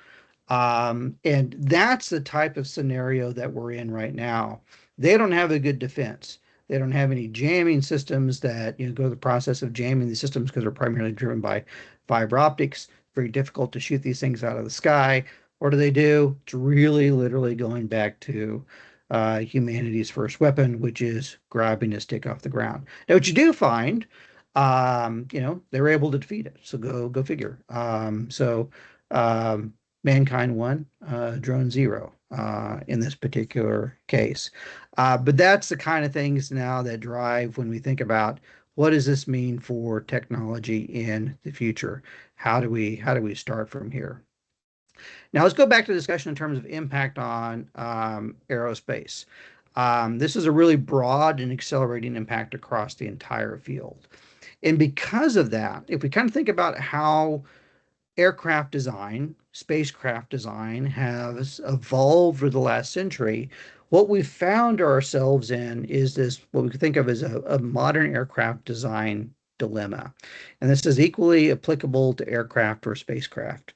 And that's the type of scenario that we're in right now. They don't have a good defense. They don't have any jamming systems that go through the process of jamming the systems because they're primarily driven by fiber optics. Very difficult to shoot these things out of the sky. What do? It's really literally going back to humanity's first weapon, which is grabbing a stick off the ground. Now, what you do find, they were able to defeat it. So go figure. Mankind won, drone zero in this particular case. But that's the kind of things now that drive when we think about what does this mean for technology in the future? How do we start from here? Now let's go back to the discussion in terms of impact on aerospace. This is a really broad and accelerating impact across the entire field. And because of that, if we kind of think about how aircraft design, spacecraft design has evolved over the last century, what we've found ourselves in is this, what we could think of as a modern aircraft design dilemma. And this is equally applicable to aircraft or spacecraft,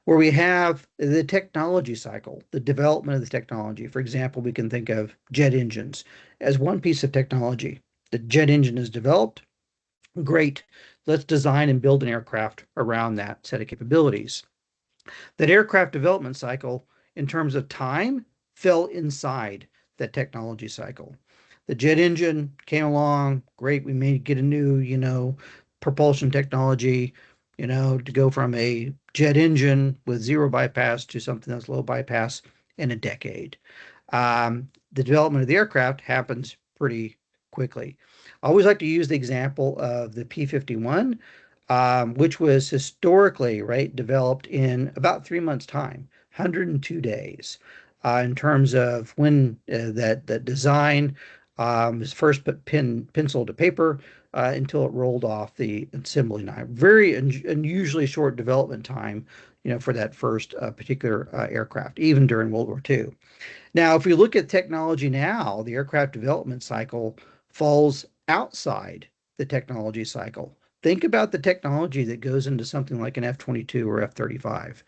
where we have the technology cycle, the development of the technology. For example, we can think of jet engines as one piece of technology. The jet engine is developed. Great. Let's design and build an aircraft around that set of capabilities. That aircraft development cycle, in terms of time, fell inside that technology cycle. The jet engine came along, great. We may get a new, propulsion technology, to go from a jet engine with zero bypass to something that's low bypass in a decade. The development of the aircraft happens pretty quickly. I always like to use the example of the P-51, which was historically, right, developed in about 3 months' time, 102 days, in terms of when that design was first put pencil to paper until it rolled off the assembly line. Very unusually short development time, for that first particular aircraft, even during World War II. Now, if we look at technology now, the aircraft development cycle falls outside the technology cycle. Think about the technology that goes into something like an F-22 or F-35.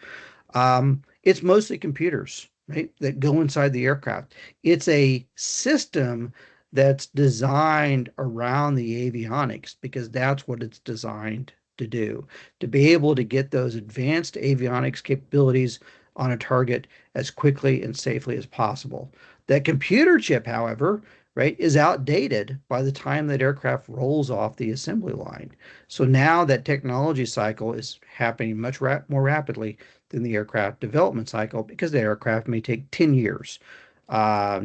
It's mostly computers, right, that go inside the aircraft. It's a system that's designed around the avionics because that's what it's designed to do, to be able to get those advanced avionics capabilities on a target as quickly and safely as possible. That computer chip, however, right, is outdated by the time that aircraft rolls off the assembly line. So now that technology cycle is happening much more rapidly than the aircraft development cycle because the aircraft may take 10 years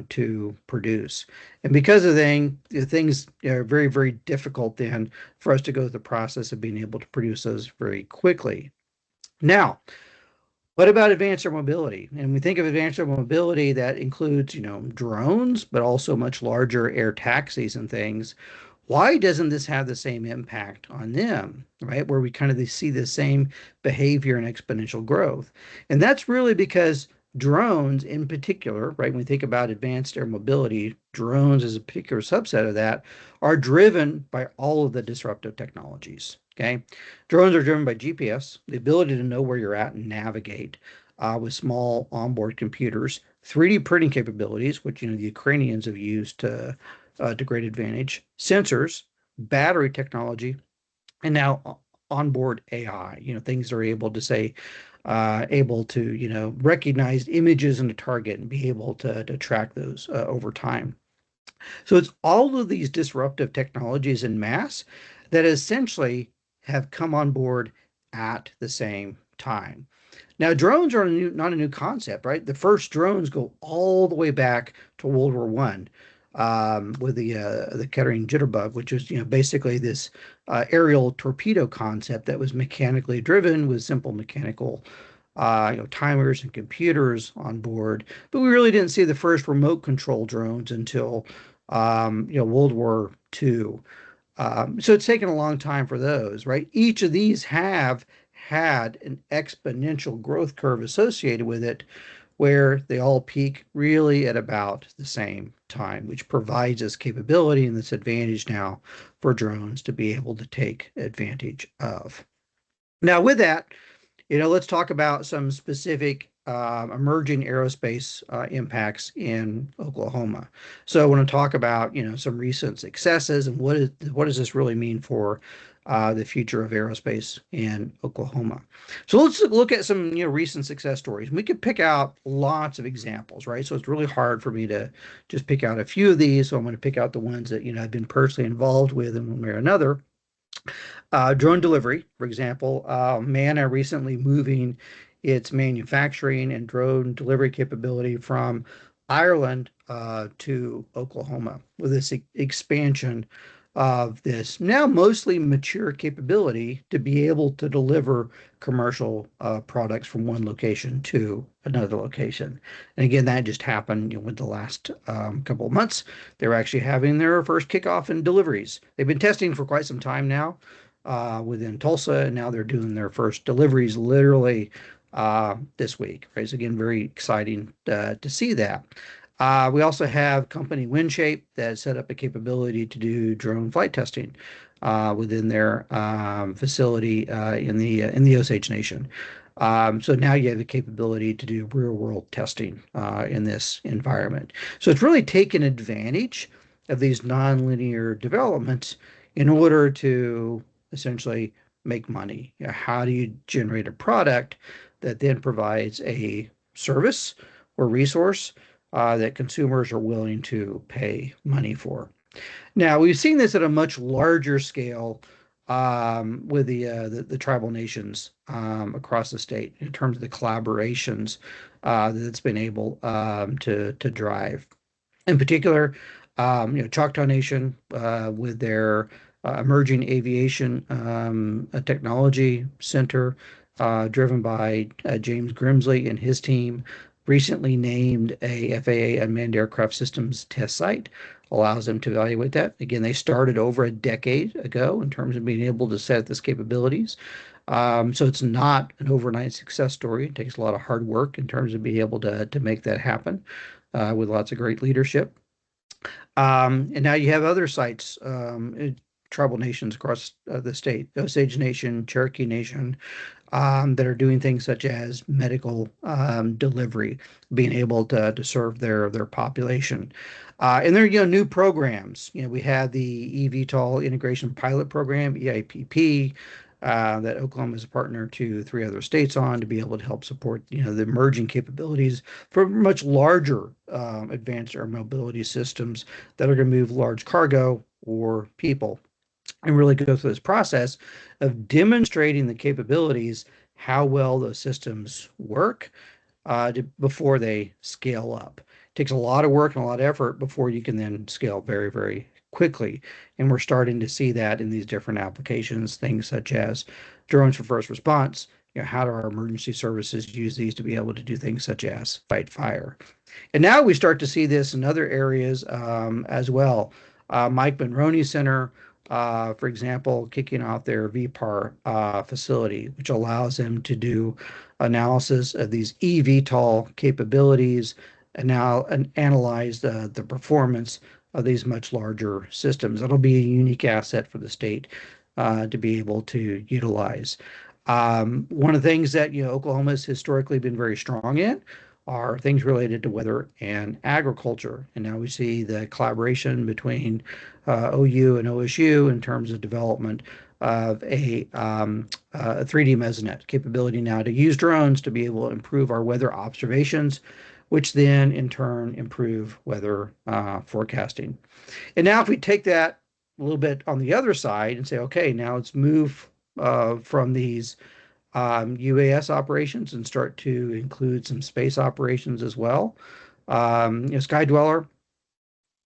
to produce. And because of things are very, very difficult then for us to go through the process of being able to produce those very quickly. Now, what about advanced air mobility? And we think of advanced air mobility that includes, drones, but also much larger air taxis and things. Why doesn't this have the same impact on them, right? Where we kind of see the same behavior and exponential growth. And that's really because drones in particular, right? When we think about advanced air mobility, drones as a particular subset of that are driven by all of the disruptive technologies. Okay. Drones are driven by GPS, the ability to know where you're at and navigate with small onboard computers, 3D printing capabilities, which the Ukrainians have used to great advantage, sensors, battery technology, and now onboard AI. Things that are able to say, able to recognize images in a target and be able to track those over time. So it's all of these disruptive technologies in mass that essentially have come on board at the same time. Now, drones are not a new concept, right? The first drones go all the way back to World War One with the Kettering jitterbug, which was basically this aerial torpedo concept that was mechanically driven with simple mechanical timers and computers on board. But we really didn't see the first remote control drones until World War II. So it's taken a long time for those, right? Each of these have had an exponential growth curve associated with it, where they all peak really at about the same time, which provides us capability and this advantage now for drones to be able to take advantage of. Now, with that, let's talk about some specific emerging aerospace impacts in Oklahoma. So I want to talk about, some recent successes and what does this really mean for the future of aerospace in Oklahoma. So let's look at some, recent success stories. We could pick out lots of examples, right? So it's really hard for me to just pick out a few of these. So I'm going to pick out the ones that, I've been personally involved with in one way or another. Drone delivery, for example, Manna recently moving its manufacturing and drone delivery capability from Ireland to Oklahoma with this expansion of this now mostly mature capability to be able to deliver commercial products from one location to another location. And again, that just happened with the last couple of months. They're actually having their first kickoff and deliveries. They've been testing for quite some time now within Tulsa, and now they're doing their first deliveries literally this week. Right? So again, very exciting to see that. We also have company WindShape that set up a capability to do drone flight testing within their facility in the Osage Nation. So now you have the capability to do real world testing in this environment. So it's really taken advantage of these nonlinear developments in order to essentially make money. You know, how do you generate a product that then provides a service or resource that consumers are willing to pay money for? Now, we've seen this at a much larger scale with the tribal nations across the state in terms of the collaborations that it's been able to drive. In particular, Choctaw Nation with their emerging aviation technology center, driven by James Grimsley and his team, recently named a FAA unmanned aircraft systems test site, allows them to evaluate that. Again, they started over a decade ago in terms of being able to set this capabilities. So it's not an overnight success story. It takes a lot of hard work in terms of being able to make that happen with lots of great leadership. And now you have other sites, tribal nations across the state, Osage Nation, Cherokee Nation, that are doing things such as medical delivery, being able to serve their population. And there are new programs. We have the eVTOL Integration Pilot Program, EIPP, that Oklahoma is a partner to three other states on to be able to help support the emerging capabilities for much larger advanced air mobility systems that are going to move large cargo or people, and really go through this process of demonstrating the capabilities, how well those systems work before they scale up. It takes a lot of work and a lot of effort before you can then scale very, very quickly. And we're starting to see that in these different applications, things such as drones for first response. How do our emergency services use these to be able to do things such as fight fire? And now we start to see this in other areas as well. Mike Monroney Center, for example, kicking off their VPAR facility, which allows them to do analysis of these eVTOL capabilities and now analyze the performance of these much larger systems. It'll be a unique asset for the state to be able to utilize. One of the things that Oklahoma has historically been very strong in are things related to weather and agriculture. And now we see the collaboration between OU and OSU in terms of development of a 3D mesonet capability now to use drones to be able to improve our weather observations, which then in turn improve weather forecasting. And now if we take that a little bit on the other side and say, okay, now let's move from these UAS operations and start to include some space operations as well. Skydweller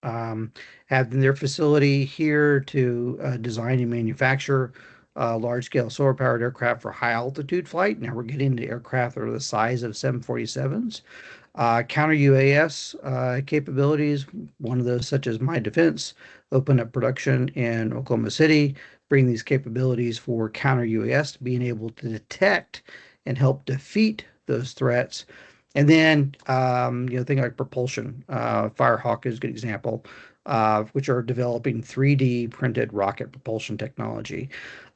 have their facility here to design and manufacture large-scale solar-powered aircraft for high-altitude flight. Now we're getting into aircraft that are the size of 747s. Counter UAS capabilities, one of those such as My Defense, open up production in Oklahoma City, bring these capabilities for counter UAS, being able to detect and help defeat those threats. And then, things like propulsion. Firehawk is a good example, which are developing 3D printed rocket propulsion technology.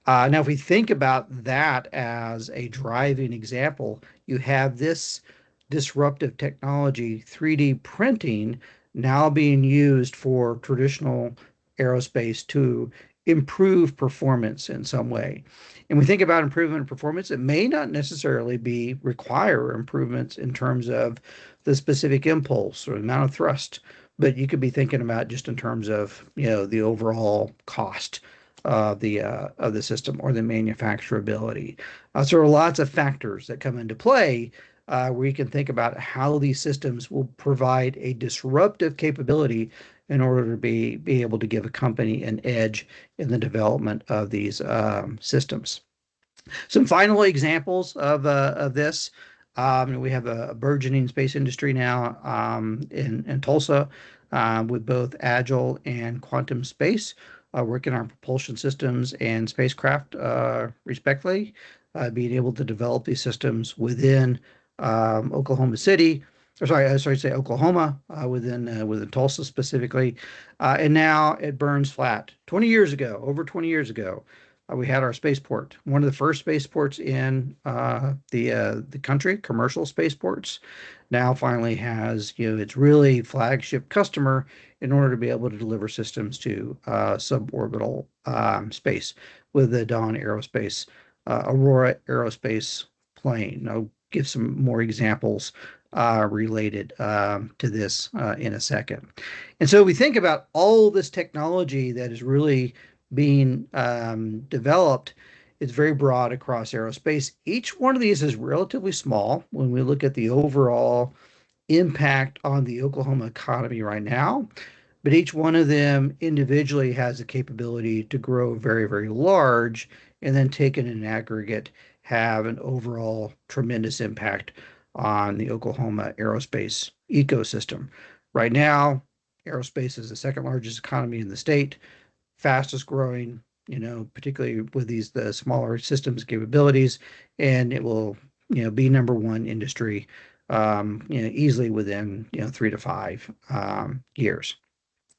Now, if we think about that as a driving example, you have this disruptive technology, 3D printing, now being used for traditional aerospace to improve performance in some way. And we think about improvement in performance, it may not necessarily be require improvements in terms of the specific impulse or amount of thrust, but you could be thinking about just in terms of the overall cost of the system or the manufacturability. So there are lots of factors that come into play where you can think about how these systems will provide a disruptive capability in order to be able to give a company an edge in the development of these systems. Some final examples of this. We have a burgeoning space industry now in Tulsa with both agile and quantum space, working on propulsion systems and spacecraft respectively, being able to develop these systems within Oklahoma City, or sorry, say Oklahoma, within Tulsa specifically, and now it burns flat. 20 years ago, over 20 years ago, we had our spaceport, one of the first spaceports in the country, commercial spaceports. Now finally has its really flagship customer in order to be able to deliver systems to suborbital space with the Dawn Aerospace, Aurora Aerospace plane. I'll give some more examples related to this in a second. And so we think about all this technology that is really being developed. It's very broad across aerospace. Each one of these is relatively small when we look at the overall impact on the Oklahoma economy right now, but each one of them individually has the capability to grow very, very large and then taken in aggregate have an overall tremendous impact on the Oklahoma aerospace ecosystem. Right now, aerospace is the second largest economy in the state, fastest growing, particularly with the smaller systems capabilities, and it will, be number one industry, easily within, 3 to 5 years.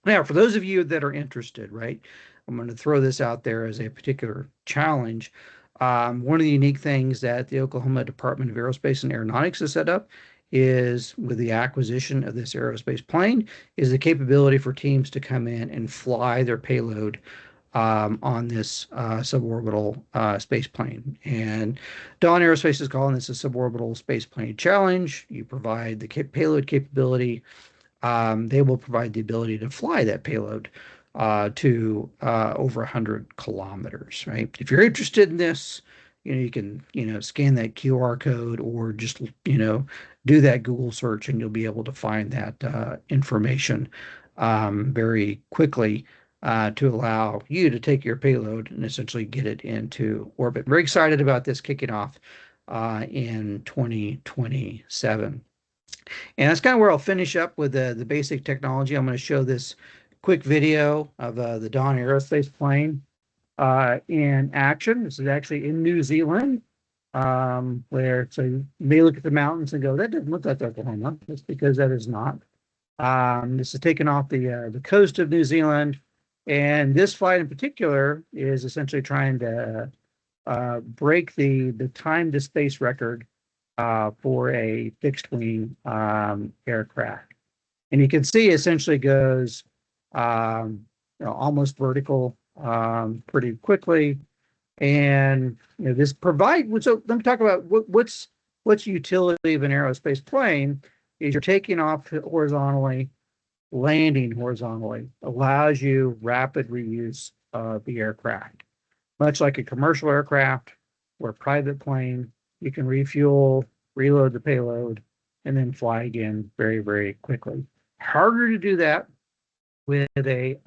Now, for those of you that are interested, right, I'm going to throw this out there as a particular challenge. One of the unique things that the Oklahoma Department of Aerospace and Aeronautics has set up is with the acquisition of this aerospace plane is the capability for teams to come in and fly their payload on this suborbital space plane. And Dawn Aerospace is calling this a suborbital space plane challenge. You provide the payload capability. They will provide the ability to fly that payload to over 100 kilometers, right? If you're interested in this, you can, scan that QR code or just, do that Google search and you'll be able to find that information very quickly to allow you to take your payload and essentially get it into orbit. Very excited about this kicking off in 2027. And that's kind of where I'll finish up with the basic technology. I'm going to show this quick video of the Dawn Aerospace plane in action. This is actually in New Zealand, where so you may look at the mountains and go, that doesn't look like Oklahoma. That's because that is not. This is taken off the coast of New Zealand. And this flight in particular is essentially trying to break the time to space record for a fixed wing aircraft. And you can see essentially goes almost vertical pretty quickly. And this provides, so let me talk about what's utility of an aerospace plane is you're taking off horizontally, landing horizontally, allows you rapid reuse of the aircraft. Much like a commercial aircraft or a private plane, you can refuel, reload the payload, and then fly again very, very quickly. Harder to do that with a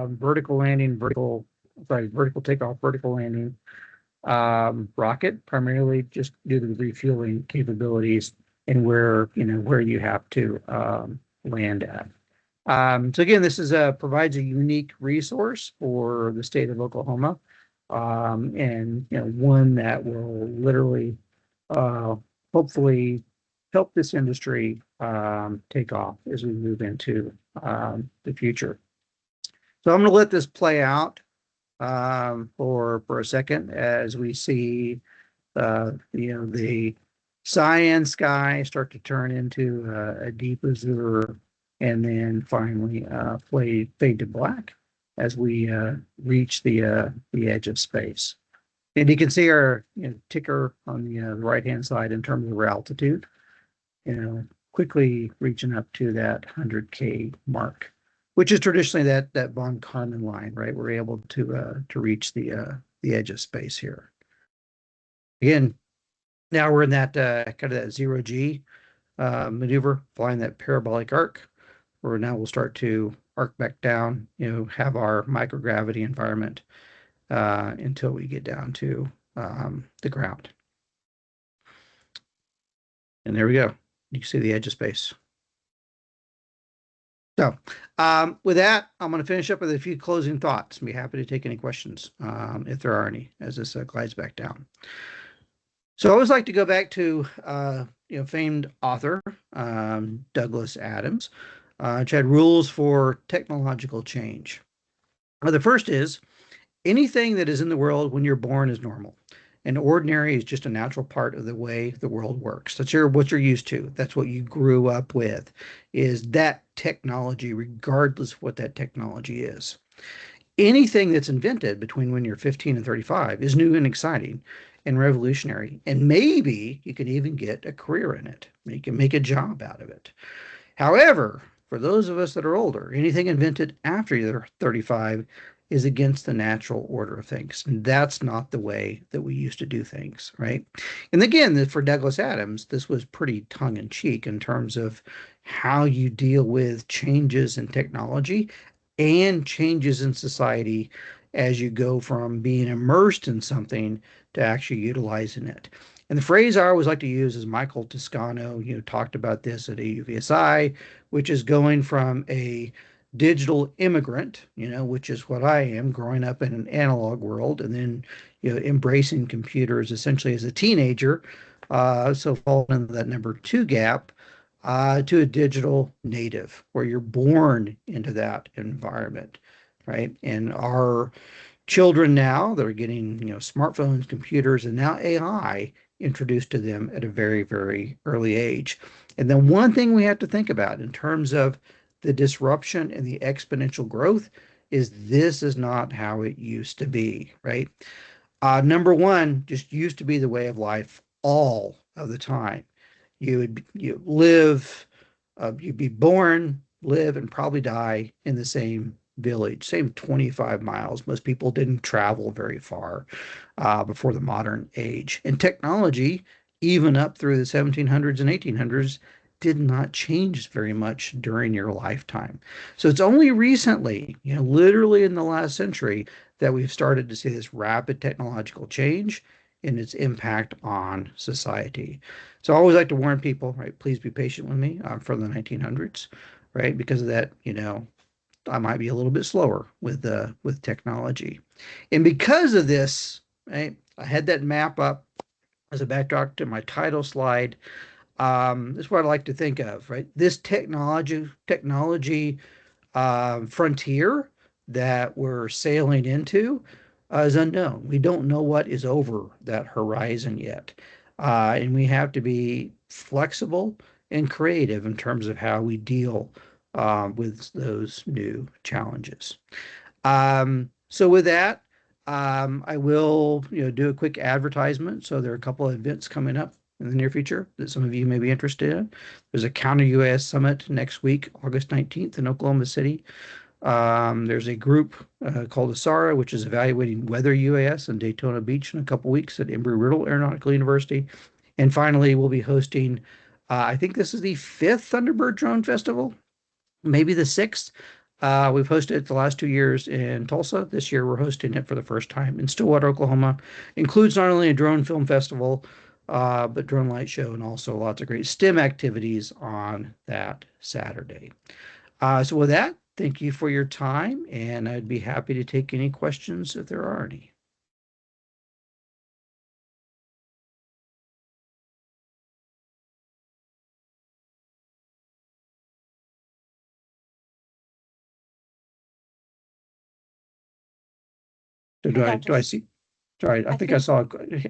vertical takeoff, vertical landing rocket, primarily just due to the refueling capabilities and where you have to land at. So again, this provides a unique resource for the state of Oklahoma, and one that will literally hopefully help this industry take off as we move into the future. So I'm going to let this play out for a second as we see the cyan sky start to turn into a deep azure, and then finally fade to black as we reach the edge of space. And you can see our ticker on the right-hand side in terms of our altitude, quickly reaching up to that 100K mark, which is traditionally that von Karman line, right? We're able to reach the edge of space here. Again, now we're in that kind of that zero G maneuver, flying that parabolic arc, where now we'll start to arc back down, have our microgravity environment until we get down to the ground. And there we go. You can see the edge of space. So with that, I'm going to finish up with a few closing thoughts. I'd be happy to take any questions if there are any as this glides back down. So I always like to go back to famed author Douglas Adams, which had rules for technological change. The first is anything that is in the world when you're born is normal. And ordinary is just a natural part of the way the world works. That's what you're used to. That's what you grew up with, is that technology, regardless of what that technology is. Anything that's invented between when you're 15 and 35 is new and exciting and revolutionary. And maybe you can even get a career in it. You can make a job out of it. However, for those of us that are older, anything invented after you're 35 is against the natural order of things. And that's not the way that we used to do things, right? And again, for Douglas Adams, this was pretty tongue in cheek in terms of how you deal with changes in technology and changes in society as you go from being immersed in something to actually utilizing it. And the phrase I always like to use is Michael Toscano, talked about this at AUVSI, which is going from a digital immigrant, which is what I am, growing up in an analog world, and then, embracing computers essentially as a teenager. So falling into that number two gap, to a digital native, where you're born into that environment, right? And our children now, they're getting, smartphones, computers, and now AI introduced to them at a very, very early age. And then one thing we have to think about in terms of the disruption and the exponential growth is this is not how it used to be, right? Number one, just used to be the way of life all of the time. You live, you'd be born, live, and probably die in the same village, same 25 miles. Most people didn't travel very far before the modern age. And technology, even up through the 1700s and 1800s, did not change very much during your lifetime. So it's only recently, literally in the last century, that we've started to see this rapid technological change and its impact on society. So I always like to warn people, right? Please be patient with me. I'm from the 1900s, right? Because of that, I might be a little bit slower with technology, and because of this, right? I had that map up as a backdrop to my title slide. This is what I like to think of, right? This technology frontier that we're sailing into is unknown. We don't know what is over that horizon yet. And we have to be flexible and creative in terms of how we deal with those new challenges. So with that, I will, do a quick advertisement. So there are a couple of events coming up in the near future that some of you may be interested in. There's a Counter UAS Summit next week, August 19th in Oklahoma City. There's a group called ASARA, which is evaluating weather UAS in Daytona Beach in a couple weeks at Embry-Riddle Aeronautical University. And finally, we'll be hosting, I think this is the fifth Thunderbird Drone Festival, maybe the sixth. We've hosted it the last 2 years in Tulsa. This year, we're hosting it for the first time in Stillwater, Oklahoma. Includes not only a drone film festival, but drone light show, and also lots of great STEM activities on that Saturday. So with that, thank you for your time, and I'd be happy to take any questions if there are any. So Hey, do I Dr. do I see? Sorry, I I think I think, saw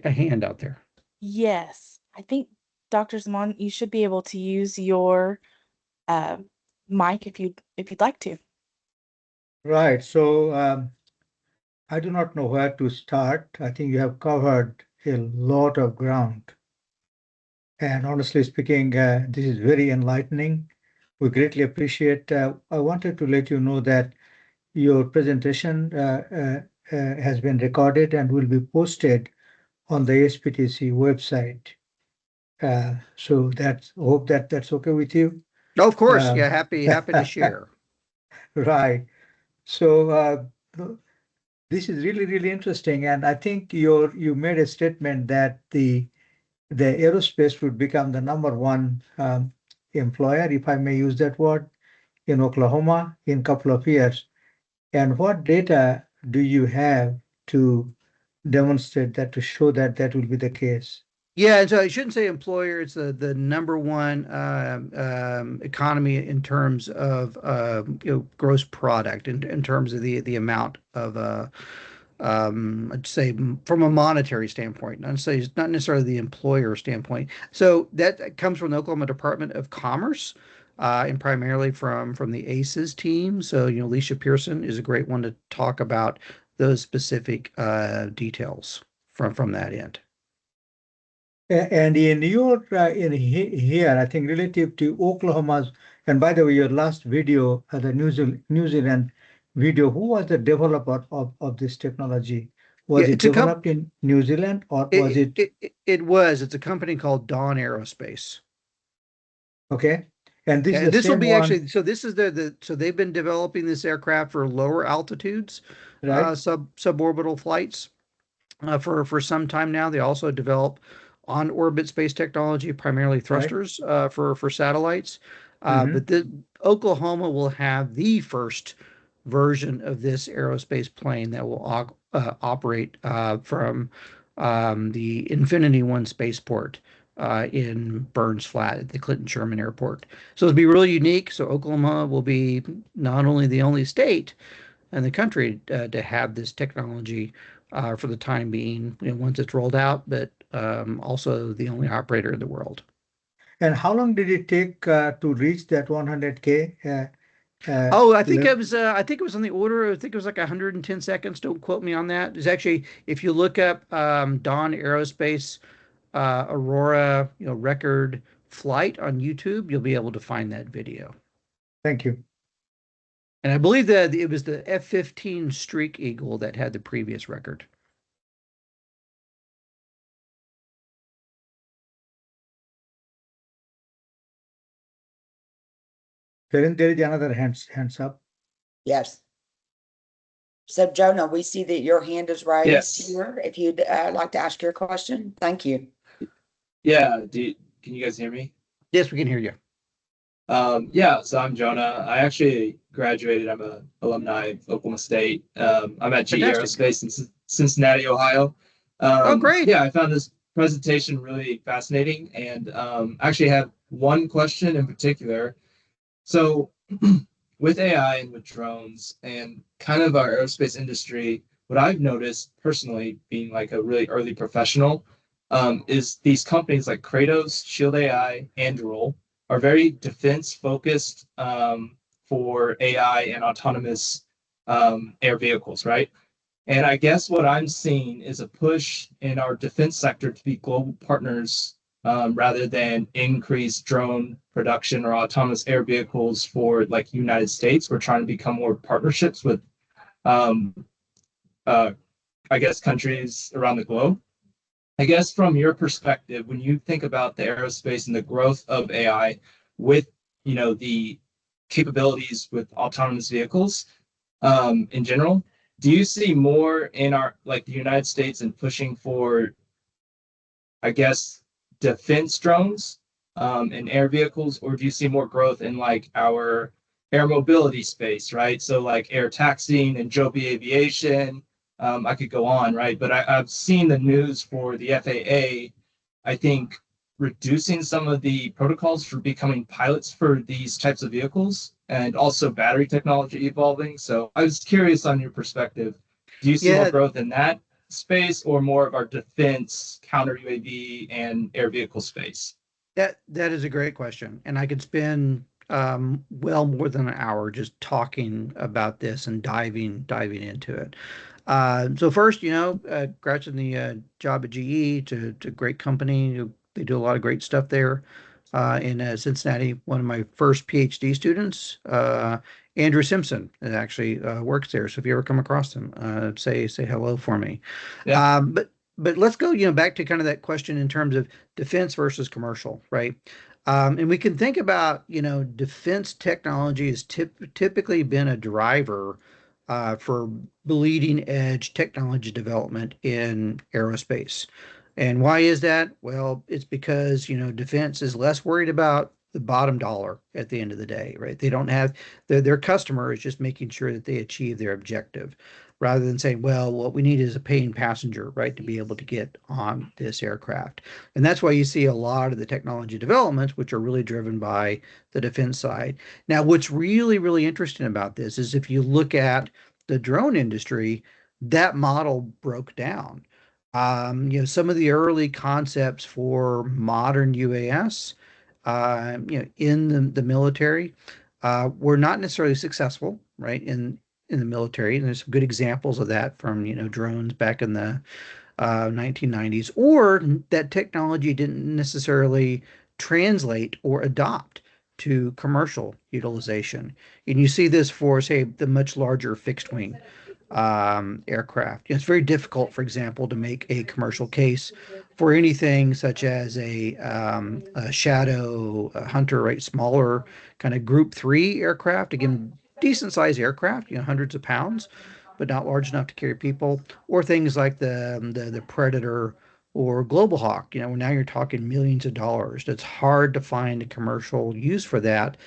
a hand out there. yes, I think Dr. Zaman, you should be able to use your uh, mic if you'd like to. Right. So I do not know where to start. I think you have covered a lot of ground. And honestly speaking, this is very enlightening. We greatly appreciate. I wanted to let you know that your presentation has been recorded and will be posted on the SPTC website. So that's hope that that's okay with you. Oh, of course, yeah, Um, happy to share. right. So this is really, really interesting. And I think you made a statement that the aerospace would become the number one employer, if I may use that word, in Oklahoma in a couple of years. And what data do you have to demonstrate that, to show that that will be the case? Yeah, and so I shouldn't say employer. It's the number one economy in terms of gross product in terms of the amount of I'd say from a monetary standpoint, not necessarily the employer standpoint. So that comes from the Oklahoma Department of Commerce, and primarily from the ACES team. So Alicia Pearson is a great one to talk about those specific details from that end. And in your here, I think relative to Oklahoma's, and by the way, your last video, the New Zealand video, who was the developer of this technology? Yeah, Was it it's a comp. developed in New Zealand or was It, it it it it was. It's a company called Dawn Aerospace. okay? And this is And the this will same be one, actually, so this is so they've been developing this aircraft for lower altitudes, right? suborbital flights, for some time now. They also develop on orbit space technology, primarily Right. thrusters, for satellites. Mm-hmm. But Oklahoma will have the first version of this aerospace plane that will operate from the Infinity One spaceport in Burns Flat at the Clinton Sherman Airport. So it'll be really unique. So Oklahoma will be not only the only state in the country to have this technology for the time being, once it's rolled out, but also the only operator in the world. And how long did it take to reach that 100K Oh, I think level? it was. I think it was on the order. I think it was like 110 seconds. Don't quote me on that. It's actually, if you look up Dawn Aerospace Aurora, record flight on YouTube, you'll be able to find that video. Thank you. And I believe that it was the F-15 Streak Eagle that had the previous record. There is another hands up. Yes. So Jonah, we see that your hand is raised Yes. here. If you'd like to ask your question, thank you. Yeah. Can you guys hear me? Yes, we can hear you. Yeah. So I'm Jonah. I actually graduated. I'm a alumni of Oklahoma State. I'm at GE Fantastic. Aerospace in Cincinnati, Ohio. Oh, great. Yeah, I found this presentation really fascinating, and actually have one question in particular. So, with AI and with drones and kind of our aerospace industry, what I've noticed personally, being like a really early professional, is these companies like Kratos, Shield AI, Anduril are very defense focused for AI and autonomous air vehicles, right? And I guess what I'm seeing is a push in our defense sector to be global partners rather than increase drone production or autonomous air vehicles for like United States. We're trying to become more partnerships with, um, uh, I guess, countries around the globe. I guess from your perspective, when you think about the aerospace and the growth of AI with, the capabilities with autonomous vehicles in general, do you see more in our like the United States and pushing for, I guess, defense drones and air vehicles, or do you see more growth in like our air mobility space, right? So like air taxiing and Joby aviation. I could go on, right? But I've seen the news for the FAA, I think, reducing some of the protocols for becoming pilots for these types of vehicles and also battery technology evolving. So I was curious on your perspective. Do you see more Yeah, growth in that space or more of our defense, counter UAV, and air vehicle space? that is a great question, and I could spend well more than an hour just talking about this and diving into it. So first, congrats on the job at GE. To great company. They do a lot of great stuff there in Cincinnati. One of my first PhD students, Andrew Simpson, actually works there. So if you ever come across him, say hello for me. Yeah. But let's go, back to kind of that question in terms of defense versus commercial, right? And we can think about, defense technology has typically been a driver for bleeding edge technology development in aerospace. And why is that? Well, it's because, defense is less worried about the bottom dollar at the end of the day, right? They don't have their customer is just making sure that they achieve their objective rather than saying, well, what we need is a paying passenger, right, to be able to get on this aircraft. And that's why you see a lot of the technology developments, which are really driven by the defense side. Now, what's really, really interesting about this is if you look at the drone industry, that model broke down. Some of the early concepts for modern UAS, in the military, were not necessarily successful, right? In the military, and there's some good examples of that from drones back in the 1990s, or that technology didn't necessarily translate or adopt to commercial utilization. And you see this for, say, the much larger fixed wing aircraft. It's very difficult, for example, to make a commercial case for anything such as a Shadow, a Hunter, right? Smaller kind of Group 3 aircraft. Again, decent sized aircraft, hundreds of pounds, but not large enough to carry people, or things like the Predator or Global Hawk. Now you're talking millions of dollars. It's hard to find a commercial use for that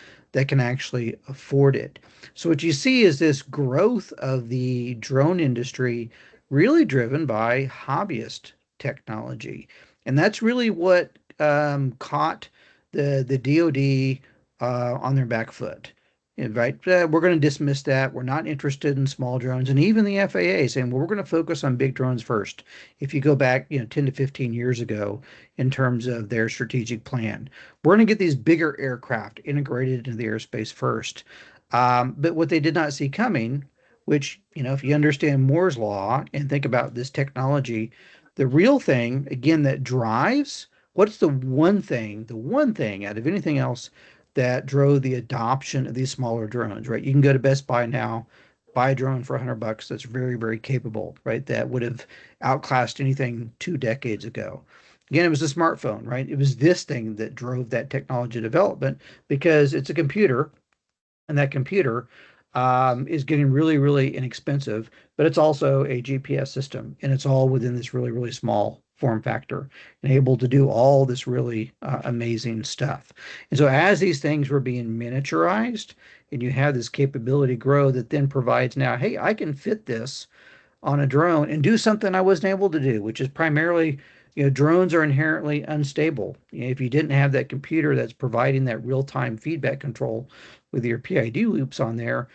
can actually afford it. So what you see is this growth of the drone industry really driven by hobbyist technology. And that's really what caught the DoD on their back foot. Right? We're going to dismiss that. We're not interested in small drones. And even the FAA saying, well, we're going to focus on big drones first. If you go back, 10 to 15 years ago in terms of their strategic plan, we're going to get these bigger aircraft integrated into the airspace first. But what they did not see coming, which, if you understand Moore's law and think about this technology, the real thing, again, that drives, what's the one thing out of anything else that drove the adoption of these smaller drones, right? You can go to Best Buy now, buy a drone for $100 that's very, very capable, right? That would have outclassed anything 2 decades ago. Again, it was a smartphone, right? It was this thing that drove that technology development because it's a computer, and that computer is getting really, really inexpensive, but it's also a GPS system, and it's all within this really, really small form factor and able to do all this really amazing stuff. And so as these things were being miniaturized, and you have this capability grow that then provides now, hey, I can fit this on a drone and do something I wasn't able to do, which is primarily, drones are inherently unstable. If you didn't have that computer that's providing that real-time feedback control with your PID loops on there,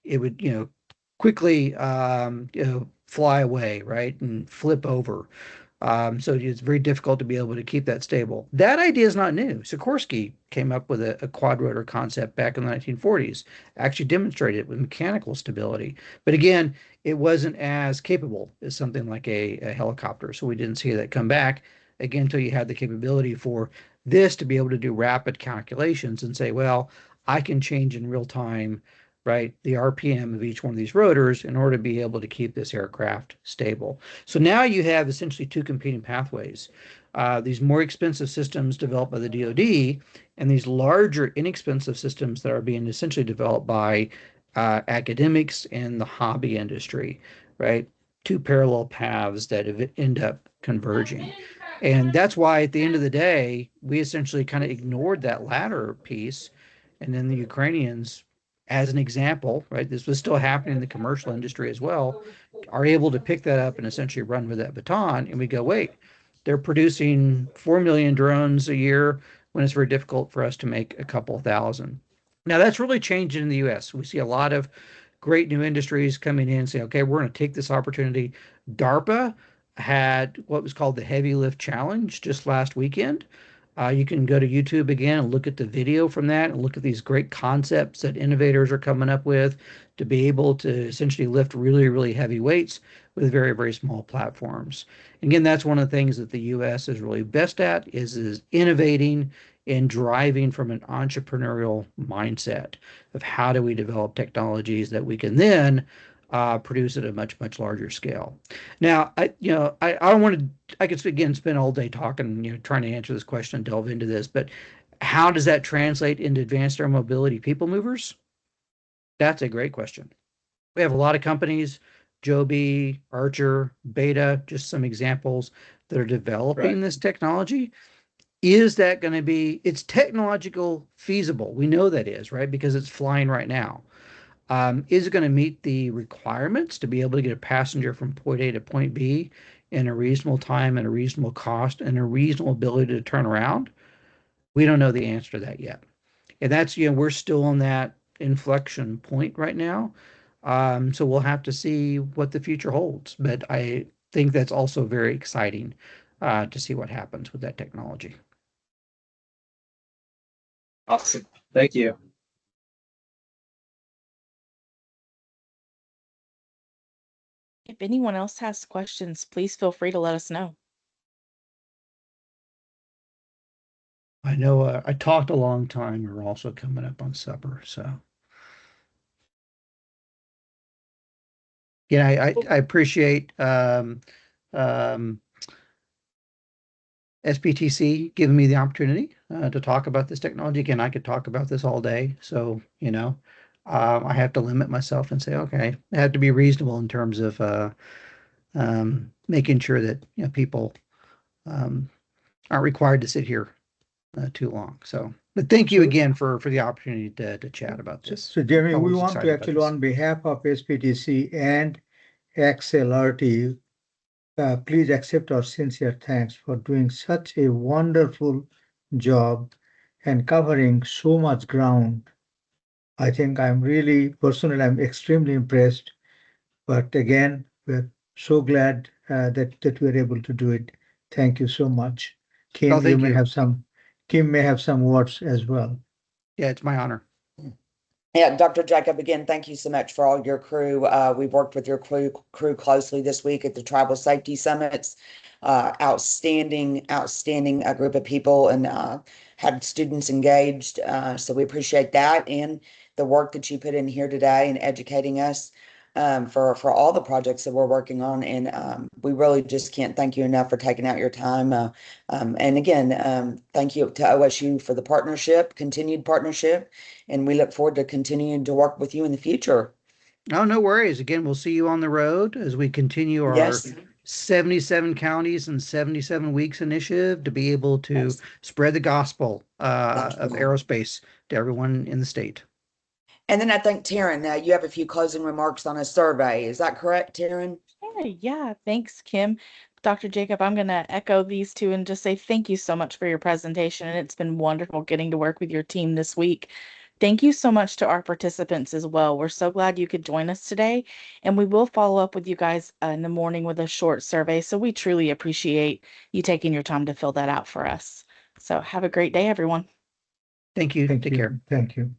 it would, quickly, fly away, right, and flip over. So it's very difficult to be able to keep that stable. That idea is not new. Sikorsky came up with a quadrotor concept back in the 1940s, actually demonstrated it with mechanical stability. But again, it wasn't as capable as something like a helicopter. So we didn't see that come back again until you had the capability for this to be able to do rapid calculations and say, well, I can change in real time, right, the RPM of each one of these rotors in order to be able to keep this aircraft stable. So now you have essentially two competing pathways. These more expensive systems developed by the DoD and these larger, inexpensive systems that are being essentially developed by academics and the hobby industry, right? Two parallel paths that end up converging. And that's why at the end of the day, we essentially kind of ignored that latter piece. And then the Ukrainians, as an example, right, this was still happening in the commercial industry as well, are able to pick that up and essentially run with that baton. And we go, wait, they're producing 4 million drones a year when it's very difficult for us to make a couple thousand. Now that's really changing in the US. We see a lot of great new industries coming in and saying, okay, we're going to take this opportunity. DARPA had what was called the Heavy Lift Challenge just last weekend. You can go to YouTube again and look at the video from that and look at these great concepts that innovators are coming up with to be able to essentially lift really, really heavy weights with very, very small platforms. Again, that's one of the things that the U.S. is really best at is innovating and driving from an entrepreneurial mindset of how do we develop technologies that we can then produce at a much, much larger scale. Now, I don't want to, I could again spend all day talking, trying to answer this question and delve into this, but how does that translate into advanced air mobility people movers? That's a great question. We have a lot of companies, Joby, Archer, Beta, just some examples that are developing this technology. Is that going to be, it's technological feasible. We know that is, right? Because it's flying right now. Is it going to meet the requirements to be able to get a passenger from point A to point B in a reasonable time and a reasonable cost and a reasonable ability to turn around? We don't know the answer to that yet. And that's, we're still on that inflection point right now. So we'll have to see what the future holds. But I think that's also very exciting to see what happens with that technology. Awesome. Thank you. If anyone else has questions, please feel free to let us know. I know I talked a long time. We're also coming up on supper, so. Yeah, I appreciate SPTC giving me the opportunity to talk about this technology. Again, I could talk about this all day, so I have to limit myself and say, okay, I have to be reasonable in terms of making sure that people aren't required to sit here too long. So, but thank you again for the opportunity to chat about this. So Jamey, we Always want to excited about actually, this. on behalf of SPTC and XLRT, please accept our sincere thanks for doing such a wonderful job and covering so much ground. I think I'm extremely impressed. But again, we're so glad that we're able to do it. Thank you so much. Oh, Kim, thank you. Kim may have some words as well. Yeah, it's my honor. Yeah, Dr. Jacob, again, thank you so much for all your crew. We've worked with your crew closely this week at the Tribal Safety Summits. Outstanding group of people, and had students engaged. So we appreciate that and the work that you put in here today and educating us for all the projects that we're working on. And we really just can't thank you enough for taking out your time. And again, thank you to OSU for the continued partnership. And we look forward to continuing to work with you in the future. Oh, no worries. Again, we'll see you on the road as we continue our Yes. 77 counties and 77 weeks initiative to be able to Yes. spread the gospel of Absolutely. aerospace to everyone in the state. And then I think, Taryn, you have a few closing remarks on a survey. Is that correct, Taryn? Yeah, thanks, Kim. Dr. Jacob, I'm going to echo these two and just say thank you so much for your presentation. And it's been wonderful getting to work with your team this week. Thank you so much to our participants as well. We're so glad you could join us today. And we will follow up with you guys in the morning with a short survey. So we truly appreciate you taking your time to fill that out for us. So have a great day, everyone. Thank you. Thank Take you. care. Thank you.